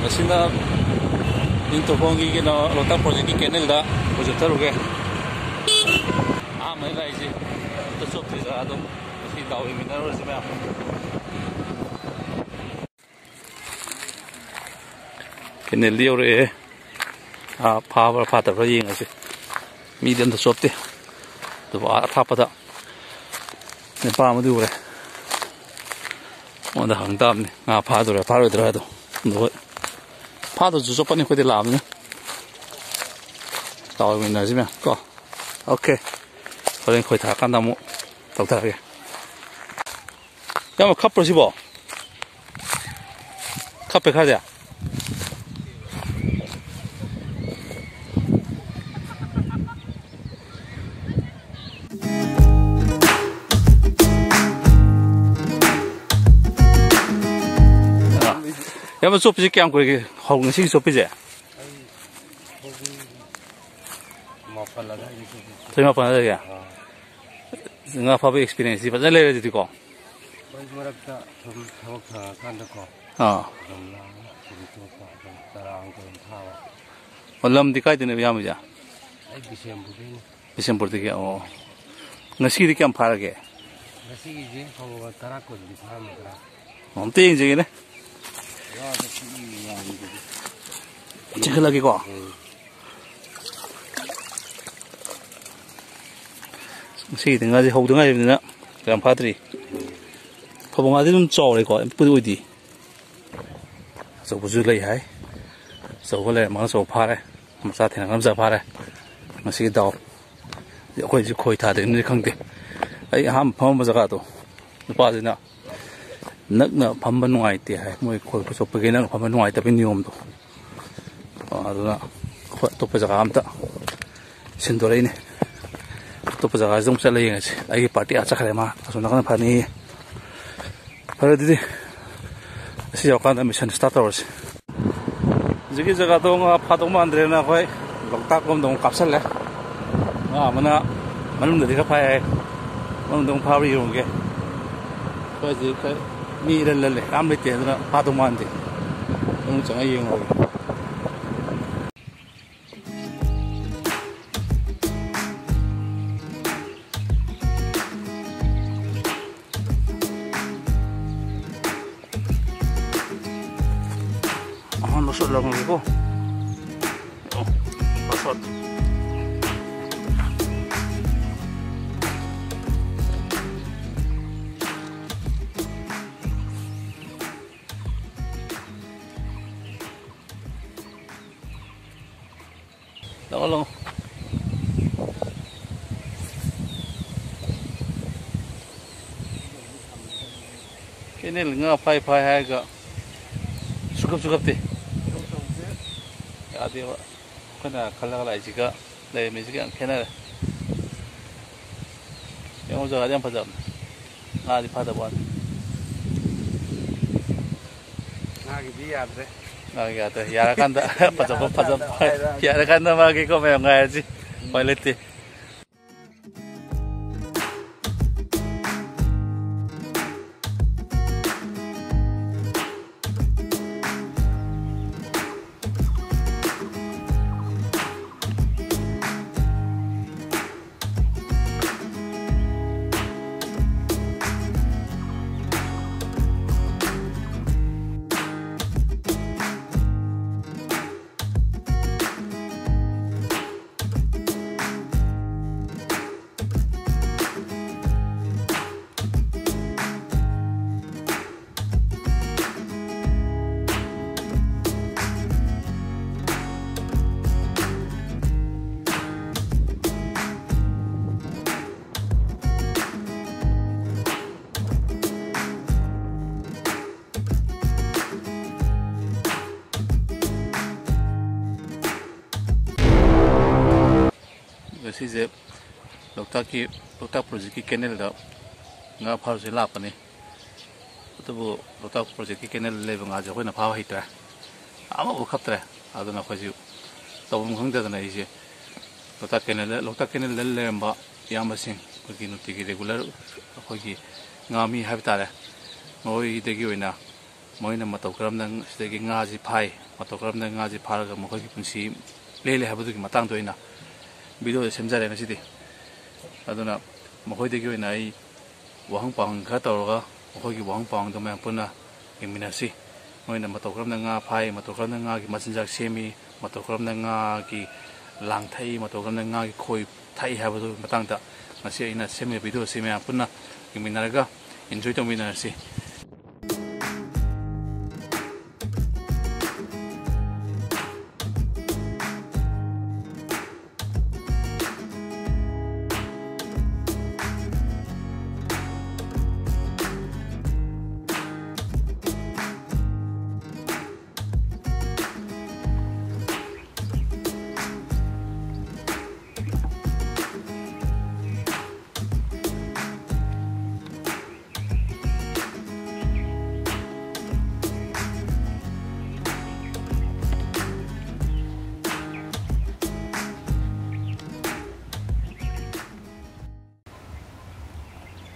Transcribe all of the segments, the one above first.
Masina Nintokongi kina Lotak project ki kenel da project taruge mai lai ji to sop ti za do si daw mi na ro si ma kenel li ore power pata ro ying ase medium to sop ti to ba tha pa da ne pa ma du re on da hang dam ni nga pha do re pha ro dra do do pha do ju sop pa ni ko de lam ni daw mi na si ma ko okay 그런 거의 다 간다고 독특하게. 야, 뭐 컵으로 집어. 컵에 가자. 야, 뭐 좁지 게 않고 이게 허공식 좁지. terima kasih ya. Nggak apa-apa experience sih, pasal lewat itu kok. Malam di kait ini biar aja. Desember tiga oh. Nasi di kamp hari ke? Nasi ini kalau tarak kau di sana. Nanti yang jadi ni. Cek lagi kok. Masih tengah je, hau tengah je ni nak, dalam patri. Kau ada tu jauh lagi kau, perlu di. So bujuk lagi hai, so kau le, mana so par hai, masa tengah mana par hai, masih dah. Kau je kau itu ada ni kang de. Ham pam macam tu, lepas ni nak pam nuai tiada hai, mui kau so pergi nak pam nuai tapi ni tu. Aduh nak, kau tu pergi ham tak, sendiri ni. तो पजागा जम चले गए I party अच्छा करे मा सुना करना पानी पर दीदी ऐसे जाकर मिशन स्टार्ट हो रही जगह जगह तो फाटो में अंदर ना कोई लोकताक को दंग कैप्सल है मना मनम दे का पाए मनम दंग पावरी होंगे कोई जी कोई मीर ले काम लेते हैं ना फाटो में अंदर दंग चंगा ये होंगे masuk dalam ni ko. Oh, masuk. Tolong. Kini lenga pai hai ga. Cukup deh. Ada apa? Kena kalau juga, dari Mexico kena. Yang udah ada yang pada, di pada buat. Lagi ada, ya kan dah, pada, ya kan dah lagi kau memang nggak sih, pilot. Kasi je Lotak project ki kenel da nga phar se lap ni to bu Lotak project ki kenel le nga je hoina phaw hita ama bu khatra aduna khoji to mu khang da na ise Lotak kenel le ba yam sing ko ki nuti ki regular khoji nga mi habita le ngoi de gi hoina ꯃꯣꯏꯅ ꯃꯇꯧ ꯀꯔꯝꯅ ꯁꯤꯗꯒꯤ ꯉꯥꯁꯤ ꯐꯥꯏ ꯃꯇꯧ ꯀꯔꯝꯅ ꯉꯥꯁꯤ ꯐꯥꯔꯒ ꯃꯈꯣꯏꯒꯤ ꯄꯨꯟꯁꯤ ꯂꯦꯜꯂꯤ ꯍꯥꯏꯕꯗꯨꯒꯤ ꯃꯇꯥꯡꯗ ꯑꯣꯏꯅ ꯚꯤꯗꯤꯑꯣ ꯁꯦꯝꯖꯔꯦ ꯉꯁꯤꯗꯤ ꯑꯗꯨꯅ ꯃꯈꯣꯏꯗꯒꯤ ꯑꯣꯏꯅ ꯑꯩ ꯋꯥꯍꯪ ꯄꯥꯎꯍꯪ ꯈꯔ ꯇꯧꯔꯒ ꯃꯈꯣꯏꯒꯤ ꯋꯥꯍꯪ ꯄꯥꯎꯍꯪꯗꯣ ꯃꯌꯥꯝ ꯄꯨꯟꯅ ꯌꯦꯡꯃꯤꯟꯅꯁꯤ ꯃꯣꯏꯅ ꯃꯇꯧ ꯀꯔꯝꯅ ꯉꯥ ꯐꯥꯏ ꯃꯇꯧ ꯀꯔꯝꯅ ꯉꯥꯒꯤ ꯃꯆꯤꯟꯖꯥꯛ ꯁꯦꯝꯃꯤ ꯃꯇꯧ ꯀꯔꯝꯅ ꯉꯥꯒꯤ ꯂꯥꯡ ꯊꯛꯏ ꯃꯇꯧ ꯀꯔꯝꯅ ꯉꯥꯒꯤ ꯈꯣꯏ ꯊꯛꯏ ꯍꯥꯏꯕꯗꯨꯒꯤ ꯃꯇꯥꯡꯗ ꯉꯁꯤ ꯑꯩꯅ ꯁꯦꯝꯃꯤꯕ ꯚꯤꯗꯤꯑꯣꯁꯤ ꯃꯌꯥꯝ ꯄꯨꯟꯅ ꯌꯦꯡꯃꯤꯟꯅꯔꯒ ꯏꯟꯖꯣꯏ ꯇꯧꯃꯤꯟꯅꯔꯁꯤ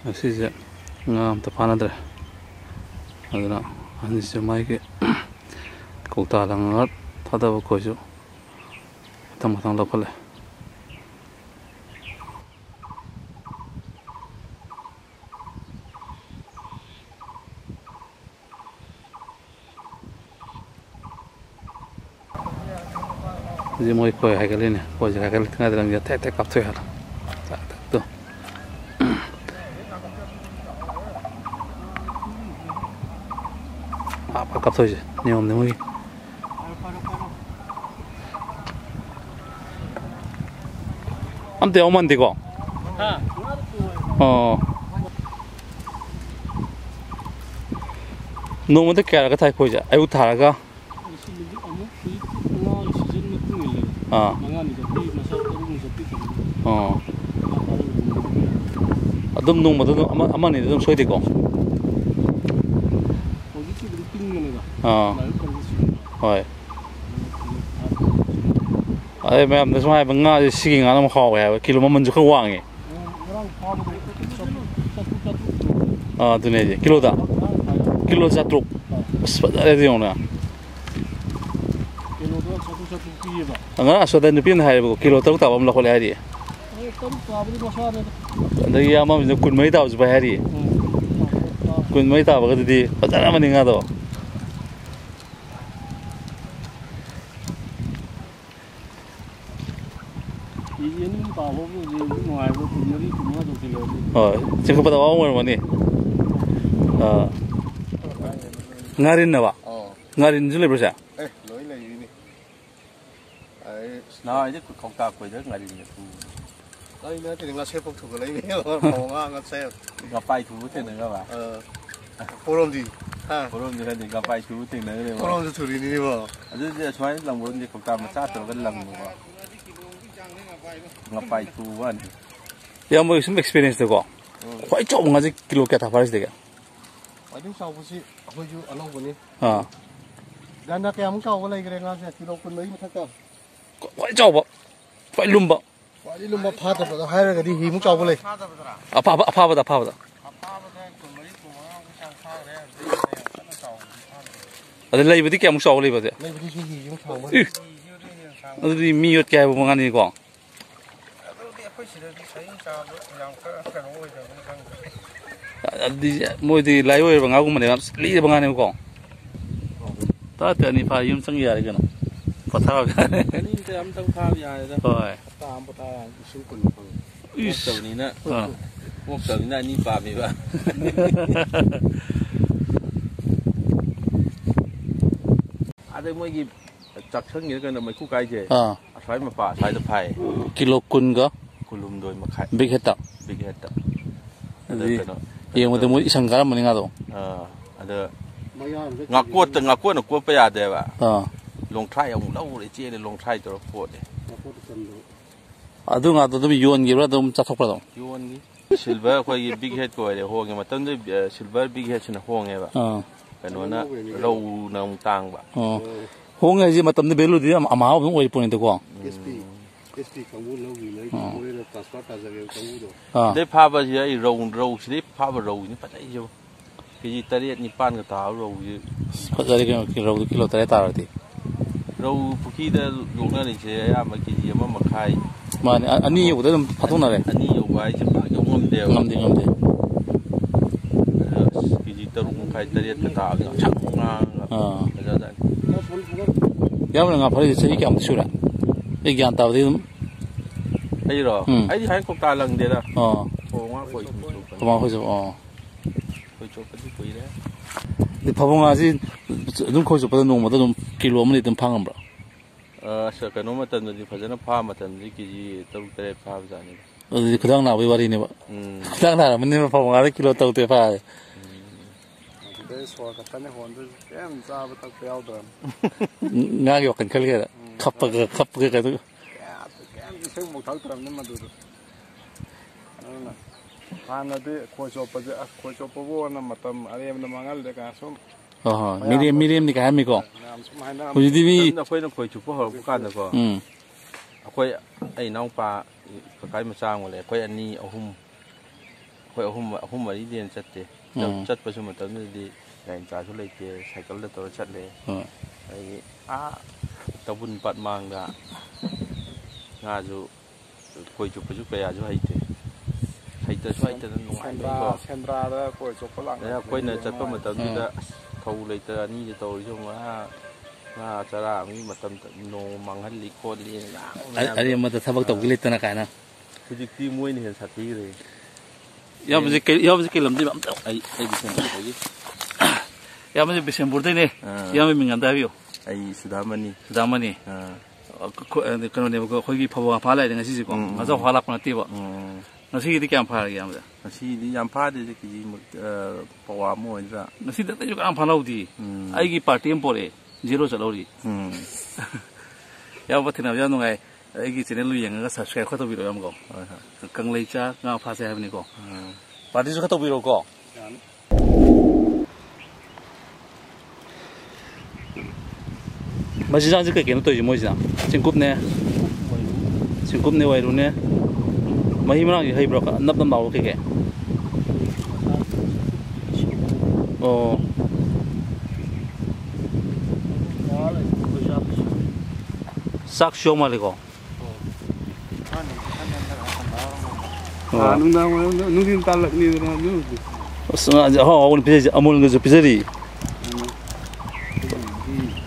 ꯉꯁꯤꯁꯦ ꯉꯥ ꯑꯝꯇ ꯐꯥꯅꯗ꯭ꯔꯦ ꯑꯗꯨꯅ ꯑꯍꯟꯁꯤꯁꯨ ꯃꯥꯒꯤ ꯀꯧꯇꯥ ꯂꯪꯉꯒ ꯊꯥꯗꯕ ꯈꯣꯏꯁꯨ ꯃꯊꯪ ꯃꯊꯪ ꯂꯧꯈꯠꯂꯦ ꯍꯧꯖꯤꯛ ꯃꯣꯏ ꯈꯣꯏ ꯍꯥꯏꯒꯠꯂꯤꯅꯦ ꯈꯣꯏꯁꯦ ꯍꯥꯏꯒꯠꯂꯤꯉꯩꯗ ꯂꯪꯁꯦ ꯊꯦꯛ ꯊꯦꯛ ꯀꯥꯞꯊꯣꯛꯑꯦ ꯍꯥꯏꯅ ꯀꯥꯞꯊꯣꯛꯏꯁꯦ ꯅꯤꯌꯣꯝꯅꯤ ꯃꯣꯏꯒꯤ ꯑꯝꯇ ꯌꯥꯎꯃꯟꯗꯦꯀꯣ ꯑꯣ ꯅꯣꯡꯃꯗ ꯀꯌꯥꯔꯒ ꯊꯥꯏ ꯈꯣꯏꯁꯦ ꯑꯌꯨꯛ ꯊꯥꯔꯒ ꯑꯣ ꯑꯗꯨꯝ ꯅꯣꯡꯃꯗ ꯑꯗꯨꯝ ꯑꯃ ꯑꯅꯤꯗꯤ ꯑꯗꯨꯝ ꯁꯣꯏꯗꯦꯀꯣ ꯍꯣꯏ ꯑꯗꯩ ꯃꯌꯥꯝꯅ ꯁꯨꯝ ꯍꯥꯏꯕ ꯉꯥꯁꯦ ꯁꯤꯒꯤ ꯉꯥꯅ ꯑꯃꯨꯛ ꯍꯥꯎꯋꯦ ꯍꯥꯏꯕ ꯀꯤꯂꯣ ꯃꯃꯜꯁꯨ ꯈꯔ ꯋꯥꯡꯉꯦ ꯑꯗꯨꯅꯦ ꯍꯥꯏꯁꯦ ꯀꯤꯂꯣꯗ ꯀꯤꯂꯣ 400 ꯑꯁ ꯐꯖꯔꯦ ꯌꯦꯡꯉꯨꯅꯦ ꯉꯔꯥꯡ ꯑꯁꯣꯗ ꯅꯨꯄꯤ ꯑꯃꯅ ꯍꯥꯏꯌꯦꯕꯀꯣ ꯀꯤꯂꯣ 3 ꯇꯥꯕ ꯑꯃ ꯂꯧꯈꯠꯂꯦ ꯍꯥꯏꯔꯤꯌꯦ ꯑꯗꯒꯤ ꯑꯃꯁꯤꯅ 20 ꯇꯥꯕꯁꯨ ꯐꯩ ꯍꯥꯏꯔꯤꯌꯦ 20 ꯇꯥꯕꯒꯗꯨꯗꯤ ꯐꯖꯔꯝꯃꯅꯤ ꯉꯥꯗꯣ ꯍꯣꯏ ꯆꯤꯡꯈꯠꯄꯗ ꯑꯋꯥꯕ ꯑꯣꯏꯔꯝꯒꯅꯤ ꯉꯥꯔꯤꯟꯅꯕ ꯉꯥꯔꯤꯟꯁꯨ ꯂꯩꯕ꯭ꯔꯣ ꯁꯦ ꯂꯣꯏ ꯂꯩꯔꯤꯅꯤ ꯅꯍꯥꯟꯗꯤ ꯀꯧꯇꯥ ꯈꯣꯏꯗ ꯉꯥꯔꯤꯟꯒ ꯊꯨꯕꯅꯤ ꯑꯩ ꯅꯠꯇꯦ ꯉꯥꯁꯦꯞꯄꯣꯛ ꯊꯨꯒꯠꯂꯛꯏꯅꯤ ꯉꯥꯁꯦꯞ ꯉꯄꯥꯏ ꯊꯨꯕ ꯊꯦꯡꯅꯒ꯭ꯔꯕ ꯄꯣꯔꯣꯝꯗꯤ ꯄꯣꯔꯣꯝꯗꯤ ꯅꯠꯇꯦ ꯉꯄꯥꯏ ꯊꯨꯕ ꯊꯦꯡꯅꯒ꯭ꯔꯦꯕ ꯄꯣꯔꯣꯝꯁꯨ ꯊꯨꯔꯤꯅꯤꯕꯣ ꯑꯗꯨꯗꯤ ꯁꯨꯃꯥꯏꯅ ꯂꯪꯕꯗꯤ ꯀꯧꯇꯥ ꯃꯆꯥ ꯇꯧꯔꯒ ꯂꯪꯕꯀꯣ ꯉꯄꯥꯏ ꯊꯨꯕ ꯋꯥꯅꯤ ꯌꯥꯝ ꯃꯣꯏ ꯁꯨꯝ ꯑꯦꯛꯁꯄꯤꯔꯤꯌꯦꯟꯁꯇꯀꯣ ꯈ꯭ꯋꯥꯏ ꯆꯥꯎꯕ ꯉꯥꯁꯦ ꯀꯤꯂꯣ ꯀꯌꯥ ꯊꯥ ꯐꯥꯔꯤꯁꯤꯗꯒꯤ ꯈ꯭ꯋꯥꯏꯗꯒꯤ ꯆꯥꯎꯕꯁꯤ ꯑꯩꯈꯣꯏꯁꯨ ꯑꯅꯧꯕꯅꯤ ꯒꯟꯅ ꯀꯌꯥꯃꯨꯛ ꯆꯥꯎꯕ ꯂꯩꯈ꯭ꯔꯦ ꯉꯥꯁꯦ ꯀꯤꯂꯣ 20 ꯃꯊꯛꯇ ꯈ꯭ꯋꯥꯏ ꯆꯥꯎꯕ ꯈ꯭ꯋꯥꯏ ꯂꯨꯝꯕ ꯈ꯭ꯋꯥꯏꯗꯒꯤ ꯂꯨꯝꯕ ꯐꯥꯗꯕꯗ ꯍꯥꯏꯔꯒꯗꯤ ꯍꯤꯃꯨꯛ ꯆꯥꯎꯕ ꯂꯩ ꯑꯐꯥꯕꯗ 24 25 ꯑꯗ ꯂꯩꯕꯗꯤ ꯀꯌꯥꯃꯨꯛ ꯆꯥꯎꯕ ꯂꯩꯕꯗꯤ ꯂꯩꯕꯗꯤ ꯁꯤ ꯍꯤꯃꯨꯛ ꯁꯥꯡꯕ ꯑꯗꯨꯗꯤ ꯃꯤ ꯌꯣꯠꯀꯦ ꯍꯥꯏꯕ ꯉꯥꯅꯤꯀꯣ ꯑꯗꯨꯗꯤ ꯑꯩꯈꯣꯏ ꯁꯤꯗꯗꯤ ꯁꯌꯤꯡ ꯆꯥꯕ ꯌꯥꯝ ꯀꯩꯅꯣ ꯑꯣꯏꯗꯕꯅꯤ ꯈꯪꯗꯦ ꯑꯗꯨꯗꯤ ꯃꯣꯏꯗꯤ ꯂꯥꯏ ꯑꯣꯏꯔꯕ ꯉꯥꯒꯨꯝꯕꯅꯦꯕ ꯂꯤꯔꯕ ꯉꯥꯅꯦꯕꯀꯣ ꯇꯔꯥ ꯇꯔꯦꯠ ꯐꯥ ꯌꯨꯝ ꯆꯪ ꯌꯥꯔꯦ ꯀꯩꯅꯣ ꯄꯣꯊꯥꯕ ꯌꯥꯔꯦ ꯑꯅꯤꯗ ꯑꯝꯇꯪ ꯐꯥꯕ ꯌꯥꯔꯦꯗ ꯍꯣꯏ ꯍꯞꯇꯥ ꯑꯃ ꯄꯣꯊꯥ ꯂꯤꯁꯤꯡ 10 ꯐꯪꯉꯦ ꯃꯣꯛꯇꯕꯅꯤꯅ ꯑꯅꯤ ꯄꯥꯝꯃꯦꯕ ꯑꯗꯩ ꯃꯣꯏꯒꯤ ꯆꯥꯛꯁꯪꯒꯤꯗ ꯀꯩꯅꯣ ꯃꯩꯈꯨ ꯀꯥꯏꯁꯦ ꯑꯁ꯭ꯋꯥꯏ ꯃꯄꯥ ꯑꯁ꯭ꯋꯥꯏꯗ ꯐꯥꯏ ꯀꯤꯂꯣ 10ꯒ 12 ꯃꯈꯥꯏ ꯕꯤꯛ ꯍꯦꯠꯇ ꯑꯗꯨꯗꯤ ꯌꯦꯡꯕꯗ ꯃꯣꯏ ꯏꯁꯪ ꯀꯥꯔꯝꯕꯅꯤ ꯉꯥꯗꯣ ꯑꯗ ꯉꯥꯀꯣꯠꯇ ꯀꯣꯠꯄ ꯌꯥꯗꯦꯕ ꯂꯣꯡꯊ꯭ꯔꯥꯏ ꯑꯃꯨꯛ ꯂꯧꯔꯦ ꯆꯦꯜꯂꯦ ꯂꯣꯡꯊ꯭ꯔꯥꯏ ꯇꯧꯔ ꯀꯣꯠꯂꯦ ꯑꯗꯨ ꯉꯥꯗꯣ ꯑꯗꯨꯝ ꯌꯣꯟꯈꯤꯕ꯭ꯔꯥ ꯑꯗꯨꯝ ꯆꯠꯊꯣꯛꯄ꯭ꯔꯥ ꯑꯗꯨꯝ ꯌꯣꯟꯈꯤ ꯁꯤꯜꯚꯔ ꯑꯩꯈꯣꯏꯒꯤ ꯕꯤꯛ ꯍꯦꯠꯀ ꯑꯣꯏꯔꯦ ꯍꯣꯡꯉꯦ ꯃꯇꯝꯗ ꯁꯤꯜꯚꯔ ꯕꯤꯛ ꯍꯦꯠꯁꯤꯅ ꯍꯣꯡꯉꯦꯕ ꯀꯩꯅꯣꯅ ꯔꯧꯅ ꯑꯃꯨꯛ ꯇꯥꯡꯕ ꯍꯣꯡꯉꯦ ꯍꯥꯏꯁꯦ ꯃꯇꯝꯗ ꯚꯦꯂꯨꯗꯤ ꯌꯥꯝ ꯑꯃꯥꯕ ꯑꯗꯨꯝ ꯑꯣꯏ ꯄꯣꯠꯅꯤꯗꯀꯣ SP ꯀꯥꯡꯕꯨ ꯂꯧꯈꯤꯕꯅꯦ ꯃꯣꯏꯅ ꯇ꯭ꯔꯥꯟꯁꯐꯔ ꯇꯥꯖꯒꯦ ꯀꯥꯡꯕꯨꯗꯣ ꯑꯗꯩ ꯐꯥꯕꯁꯤ ꯑꯩ ꯔꯧꯁꯤꯗꯩ ꯐꯥꯕ ꯔꯧꯁꯤꯅꯤ ꯐꯖꯩꯁꯦ KG 8 9 个打肉鱼， fazari kilo 3 taradi 肉puki da lugna ni che ya ma KG 1 makai mani ani yoda dum phatona re ani yo bai che pa yo ngam de KG 3 makai 8 ka ta ga chak nga ga da yamna nga phari che ki am sura e gyan ta de ai ro ai di hai ko ta lang de da o nga ko ma ho jo ko cho pa di ko ire di phabonga ji dum ko jo pa no ma dum kilo amni dum phangam bra sa kano matan di fazana pha matan di KG 3 3 pha ba ni di khadang na bai wari ne ba khadang na man ne phabonga kilo 3 pha so ka tane hon du em za ba ta yaw da nga yo kan khal ge khap ga du em sing mo thal tram ne ma du ana ana de ko cho pa bo na matam arem na mangal de ka sum medium ni ka mi ko hu di bi na khoi chu po ho ka na ko akhoi ai naung pa ka kai ma chang le khoi ani ahum mari den chatte chat pa su matam di Yang cah tu lagi cycle le terus chat le, ai tabun pat mang dah, ngaju koi cuba cuba ya ju haite nung ai Sandra dah koi cuba lang. Ya koi na chat pa matam tu dah thau le ter ni je tahu je nga cara mi matam no manghal likod li na. Ari mata sabak tahu gilit na kaya na. Kujikti muai ni hen sati le. Ya mesti kelam di bam. Ai bising lagi. Ya mesti bising burde ni. Ya mesti menganda view. Ai sudah mani. Kalau ni aku koi phawa phala dengan sisi ko. Masa phala pun nanti ba. Nasi itu kiam phala ya mesti. Nasi di yang phala je kiji phawa mo je. Nasi tu juga am phala udi. Ai ki party empore zero chalori. Ya buat ni apa nungai. Ai ki channel lu yang agak subscribe kau tu biro yang ko. Kang lecha ngah phase hai ni ko. Party juga tu biro ko. Masih jangan jika kena tu je macam cingkup ni wairu ni, mahi mana yang hai berapa, nap tahu ke? Oh, sak show malah ko. Nungkin talak ni orang ni. Sengaja, amul nggak bisa di.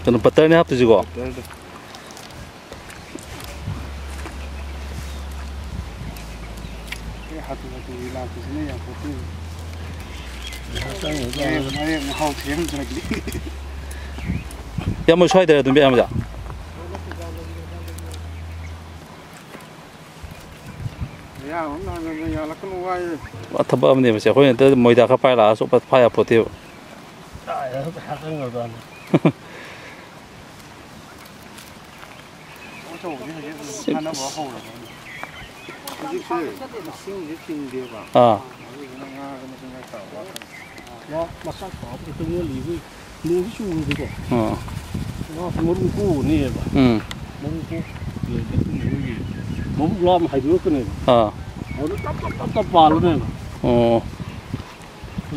Kalau patah ni apa tu juga? Ya mau cuai dah tu biar macam. Ya, orang yang lakukan uai. Wah, tapi ni macam, kau yang tu mau dah kapai lah, so payah putih. Ya, hakan nggak masak apa itu ni liwi, liwi suhu juga. Murku ni apa? Murku, murku lam hai dulu kan ni. Murku tap palu ni.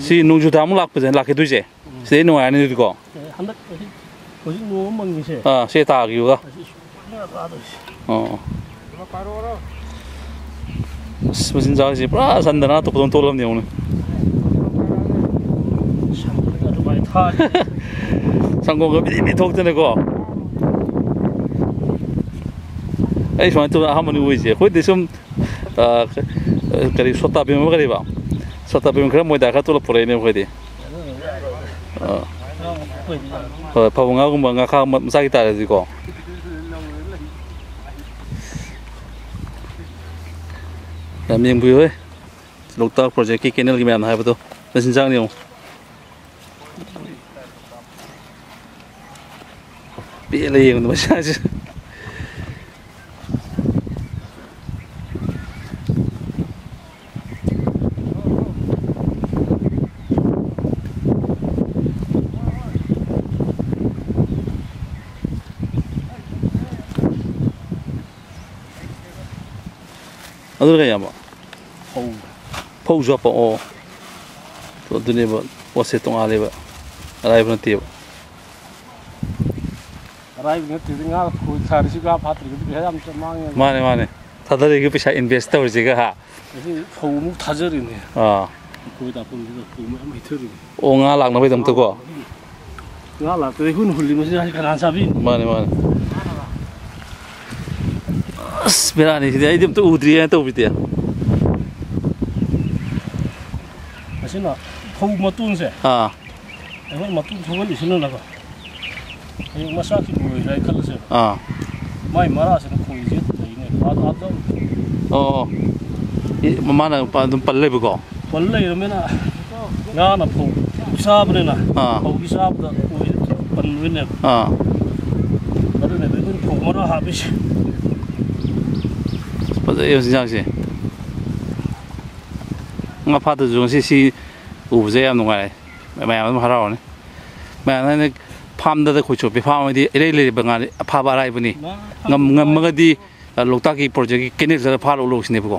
Si nunggu tamu lak pesan lak itu je. Si nunggu ani itu ko. Hendak kau si nunggu mangi se. Si tak juga. Mesin jauh sih, pernah sandera tu potong tolam dia mana. Sanggup ke ini tok tu nego. Cuma tu hamil ni wujud. Kau disum kali sota bim kali ba. Sota bim kali mau dah kat tu la pura ini kau di. Pabunga aku bangga kau masa kita ada juga. Kami yang buat, loktak project kita ni lagi mana hai betul. Mesin jang ni. Bila yang tu macam aje. Ada lagi apa? Pau apa? Oh, tu ni apa? ꯄꯣꯠꯁꯦ ꯇꯣꯡꯉꯥꯜꯂꯦꯕ ꯑꯔꯥꯏꯕ ꯅꯠꯇꯦꯕ ꯑꯔꯥꯏꯕ ꯅꯠꯇꯦꯗ ꯉꯥ ꯈꯣꯏ ꯊꯥꯔꯤꯁꯤ ꯉꯥ ꯐꯥꯠꯇ꯭ꯔꯤꯒꯗꯤ ꯄꯩꯁꯥ ꯌꯥꯝ ꯃꯥꯡꯉꯦ ꯃꯥꯅꯦ ꯃꯥꯅꯦ ꯊꯥꯗꯔꯤꯒ ꯄꯩꯁꯥ ꯏꯟꯚꯦꯁ ꯇꯧꯔꯤꯁꯤꯒ ꯍꯥ ꯑꯁꯤ ꯐꯧ ꯑꯃꯨꯛ ꯊꯥꯖꯔꯤꯅꯦ ꯈꯣꯏ ꯇꯥꯛꯐꯝꯁꯤꯗ ꯐꯧ ꯃꯌꯥꯝ ꯍꯩꯊꯔꯤꯅꯦ ꯑꯣ ꯉꯥ ꯂꯥꯛꯅꯕꯒꯤꯗꯃꯛꯇꯀꯣ ꯉꯥ ꯂꯥꯛꯇ꯭ꯔꯗꯤ ꯑꯩꯈꯣꯏꯅ ꯍꯨꯜꯂꯤ ꯃꯁꯤꯗ ꯀꯅꯥꯅ ꯆꯥꯕꯤꯅꯤ ꯃꯥꯅꯦ ꯃꯥꯅꯦ ꯑꯁ ꯕꯦꯔꯥꯅꯤ ꯁꯤꯗꯤ ꯑꯩꯗꯤ ꯑꯝꯇ ꯎꯗ꯭ꯔꯤꯌꯦ ꯇꯧꯕꯤꯗꯦ ꯑꯁꯤꯅ ꯐꯧ ꯃꯇꯣꯟꯁꯦ ꯑꯩꯈꯣꯏ ꯃꯇꯣꯟ ꯊꯣꯛꯍꯜꯂꯤꯁꯤꯅꯀꯣ ꯍꯌꯦꯡ ꯃꯆꯥ ꯈꯤꯇꯪ ꯑꯣꯏꯔꯦ ꯍꯥꯏ ꯈꯜꯂꯁꯦꯕ ꯃꯥꯏ ꯃꯔꯥꯁꯤꯅ ꯈꯣꯏꯁꯦ ꯂꯩꯅꯦ ꯑꯥꯗ ꯑꯣ ꯃꯃꯥꯅ ꯑꯗꯨꯝ ꯄꯜ ꯂꯩꯕꯀꯣ ꯄꯜ ꯂꯩꯔꯕꯅꯤꯅ ꯉꯥꯅ ꯐꯧ ꯆꯥꯕꯅꯤꯅ ꯐꯧꯒꯤ ꯆꯥꯕꯗ ꯈꯣꯏ ꯄꯟꯗꯣꯏꯅꯦꯕ ꯑꯗꯨꯅꯦꯕ ꯑꯩꯈꯣꯏꯅ ꯐꯧ ꯃꯔꯥ ꯍꯥꯞꯄꯤꯁꯦ ꯐꯖꯩ ꯆꯤꯟꯖꯥꯛꯁꯦ ꯉꯥ ꯐꯥꯗ꯭ꯔꯁꯨ ꯉꯁꯤ ꯁꯤ ꯎꯕꯁꯦ ꯌꯥꯝ ꯅꯨꯡꯉꯥꯏꯔꯦ ꯃꯌꯥꯝ ꯑꯗꯨꯝ ꯍꯔꯥꯎꯔꯅꯤ ꯃꯌꯥꯝꯅ ꯐꯥꯝꯗ ꯈꯣꯏ ꯆꯣꯞꯄꯤ ꯐꯥꯝ ꯑꯃꯗꯤ ꯏꯔꯩ ꯂꯩꯔꯤꯕ ꯉꯥꯗꯤ ꯑꯐꯥꯕ ꯑꯔꯥꯏꯕꯅꯤ ꯉꯝꯃꯒꯗꯤ ꯂꯣꯛꯇꯥꯛꯀꯤ ꯄ꯭ꯔꯣꯖꯦꯛꯀꯤ ꯀꯦꯅꯦꯜ ꯆꯠꯂ ꯐꯥꯔ ꯂꯧꯁꯤꯅꯦꯕꯀꯣ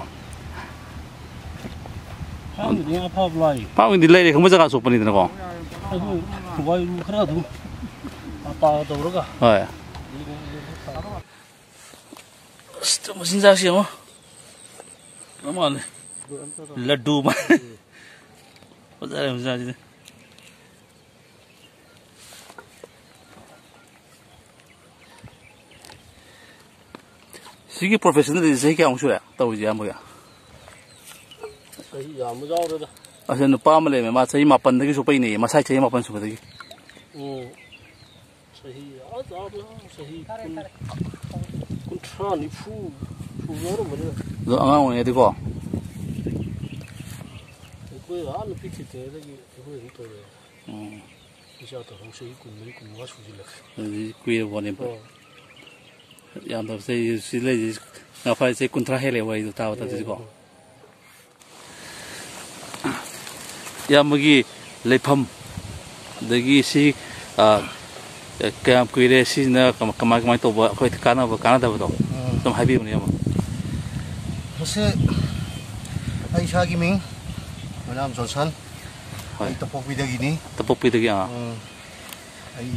ꯐꯥꯝꯒꯤꯗꯤ ꯂꯩꯔꯦ ꯈꯪꯕ ꯖꯒꯥ ꯆꯣꯞꯄꯅꯤꯗꯅꯀꯣ ꯋꯥꯏꯔꯨ ꯈꯔ ꯑꯗꯨꯝ ꯇꯧꯔꯒ ꯍꯣꯏ ꯑꯁ ꯃꯆꯤꯟꯖꯥꯛꯁꯤ ꯌꯦꯡꯉꯣ ꯃꯥꯜꯂꯦ ꯂड्डू ꯐꯖꯔꯦ ꯃꯆꯤꯟꯖꯥꯛꯁꯤꯗꯤ ꯁꯤꯒꯤ ꯄ꯭ꯔꯣꯐꯦꯁꯟꯗꯗꯤ ꯆꯍꯤ ꯀꯌꯥꯃꯨꯛ ꯁꯨꯔꯦ ꯇꯧꯔꯤꯁꯦ ꯏꯌꯥꯝꯕꯒꯤ ꯆꯍꯤ ꯌꯥꯝꯕ ꯌꯥꯎꯔꯦꯗ ꯑꯁ ꯅꯨꯄꯥ ꯑꯃ ꯂꯩꯔꯝꯃꯦ ꯃꯥ ꯆꯍꯤ 9ꯗꯒꯤ ꯁꯣꯛꯄꯩꯅꯦ ꯃꯁꯥꯏ ꯆꯍꯤ 9 ꯁꯨꯕꯗꯒꯤ ꯆꯍꯤ ꯆꯍꯤ 30 ꯅꯤꯐꯨ ꯁꯨꯔꯝꯕꯅꯤꯗ ꯑꯗꯣ ꯑꯉꯥꯡ ꯑꯣꯏꯔꯤꯉꯩꯗꯤꯀꯣ ꯑꯩꯈꯣꯏ ꯅꯨꯄꯤ ꯊꯤꯗ꯭ꯔꯤꯉꯩꯗꯒꯤ ꯑꯩꯈꯣꯏ ꯑꯗꯨꯝ ꯇꯧꯔꯦ ꯏꯆꯥ ꯇꯧꯔ ꯆꯍꯤ 20 25 ꯁꯨꯖꯤꯜꯂꯛꯑꯦ ꯑꯗꯨꯗꯤ ꯀꯨꯏꯔꯕꯅꯦꯕ ꯌꯥꯝꯗꯕ ꯆꯍꯤ ꯁꯤ ꯂꯩꯔꯤꯁꯤ ꯉꯥ ꯐꯥꯔꯤ ꯆꯍꯤ 30 ꯍꯦꯜꯂꯦ ꯋꯥꯔꯤꯗꯣ ꯇꯥꯕ ꯇꯥꯗꯣꯏꯁꯤꯀꯣ ꯏꯌꯥꯝꯕꯒꯤ ꯂꯩꯐꯝ ꯑꯗꯒꯤ ꯁꯤ ꯀꯌꯥꯝ ꯀꯨꯏꯔꯦ ꯁꯤꯖꯤꯅ ꯀꯃꯥꯏ ꯇꯧꯕ ꯑꯩꯈꯣꯏ ꯀꯥꯟꯅꯕ ꯀꯥꯟꯅꯗꯕꯗꯣ ꯑꯗꯨꯝ ꯍꯥꯏꯕꯤꯌꯨꯅꯦ ꯏꯌꯥꯝꯕ ꯃꯁꯤ ꯑꯩ ꯏꯁꯥꯒꯤ ꯃꯤꯡ ꯃꯅꯥꯝ ꯖꯣꯟꯁꯟ ꯍꯣꯏ ꯇꯄꯣꯛꯄꯤꯗꯒꯤꯅꯤ ꯇꯄꯣꯛꯄꯤꯗꯒꯤ ꯑꯩ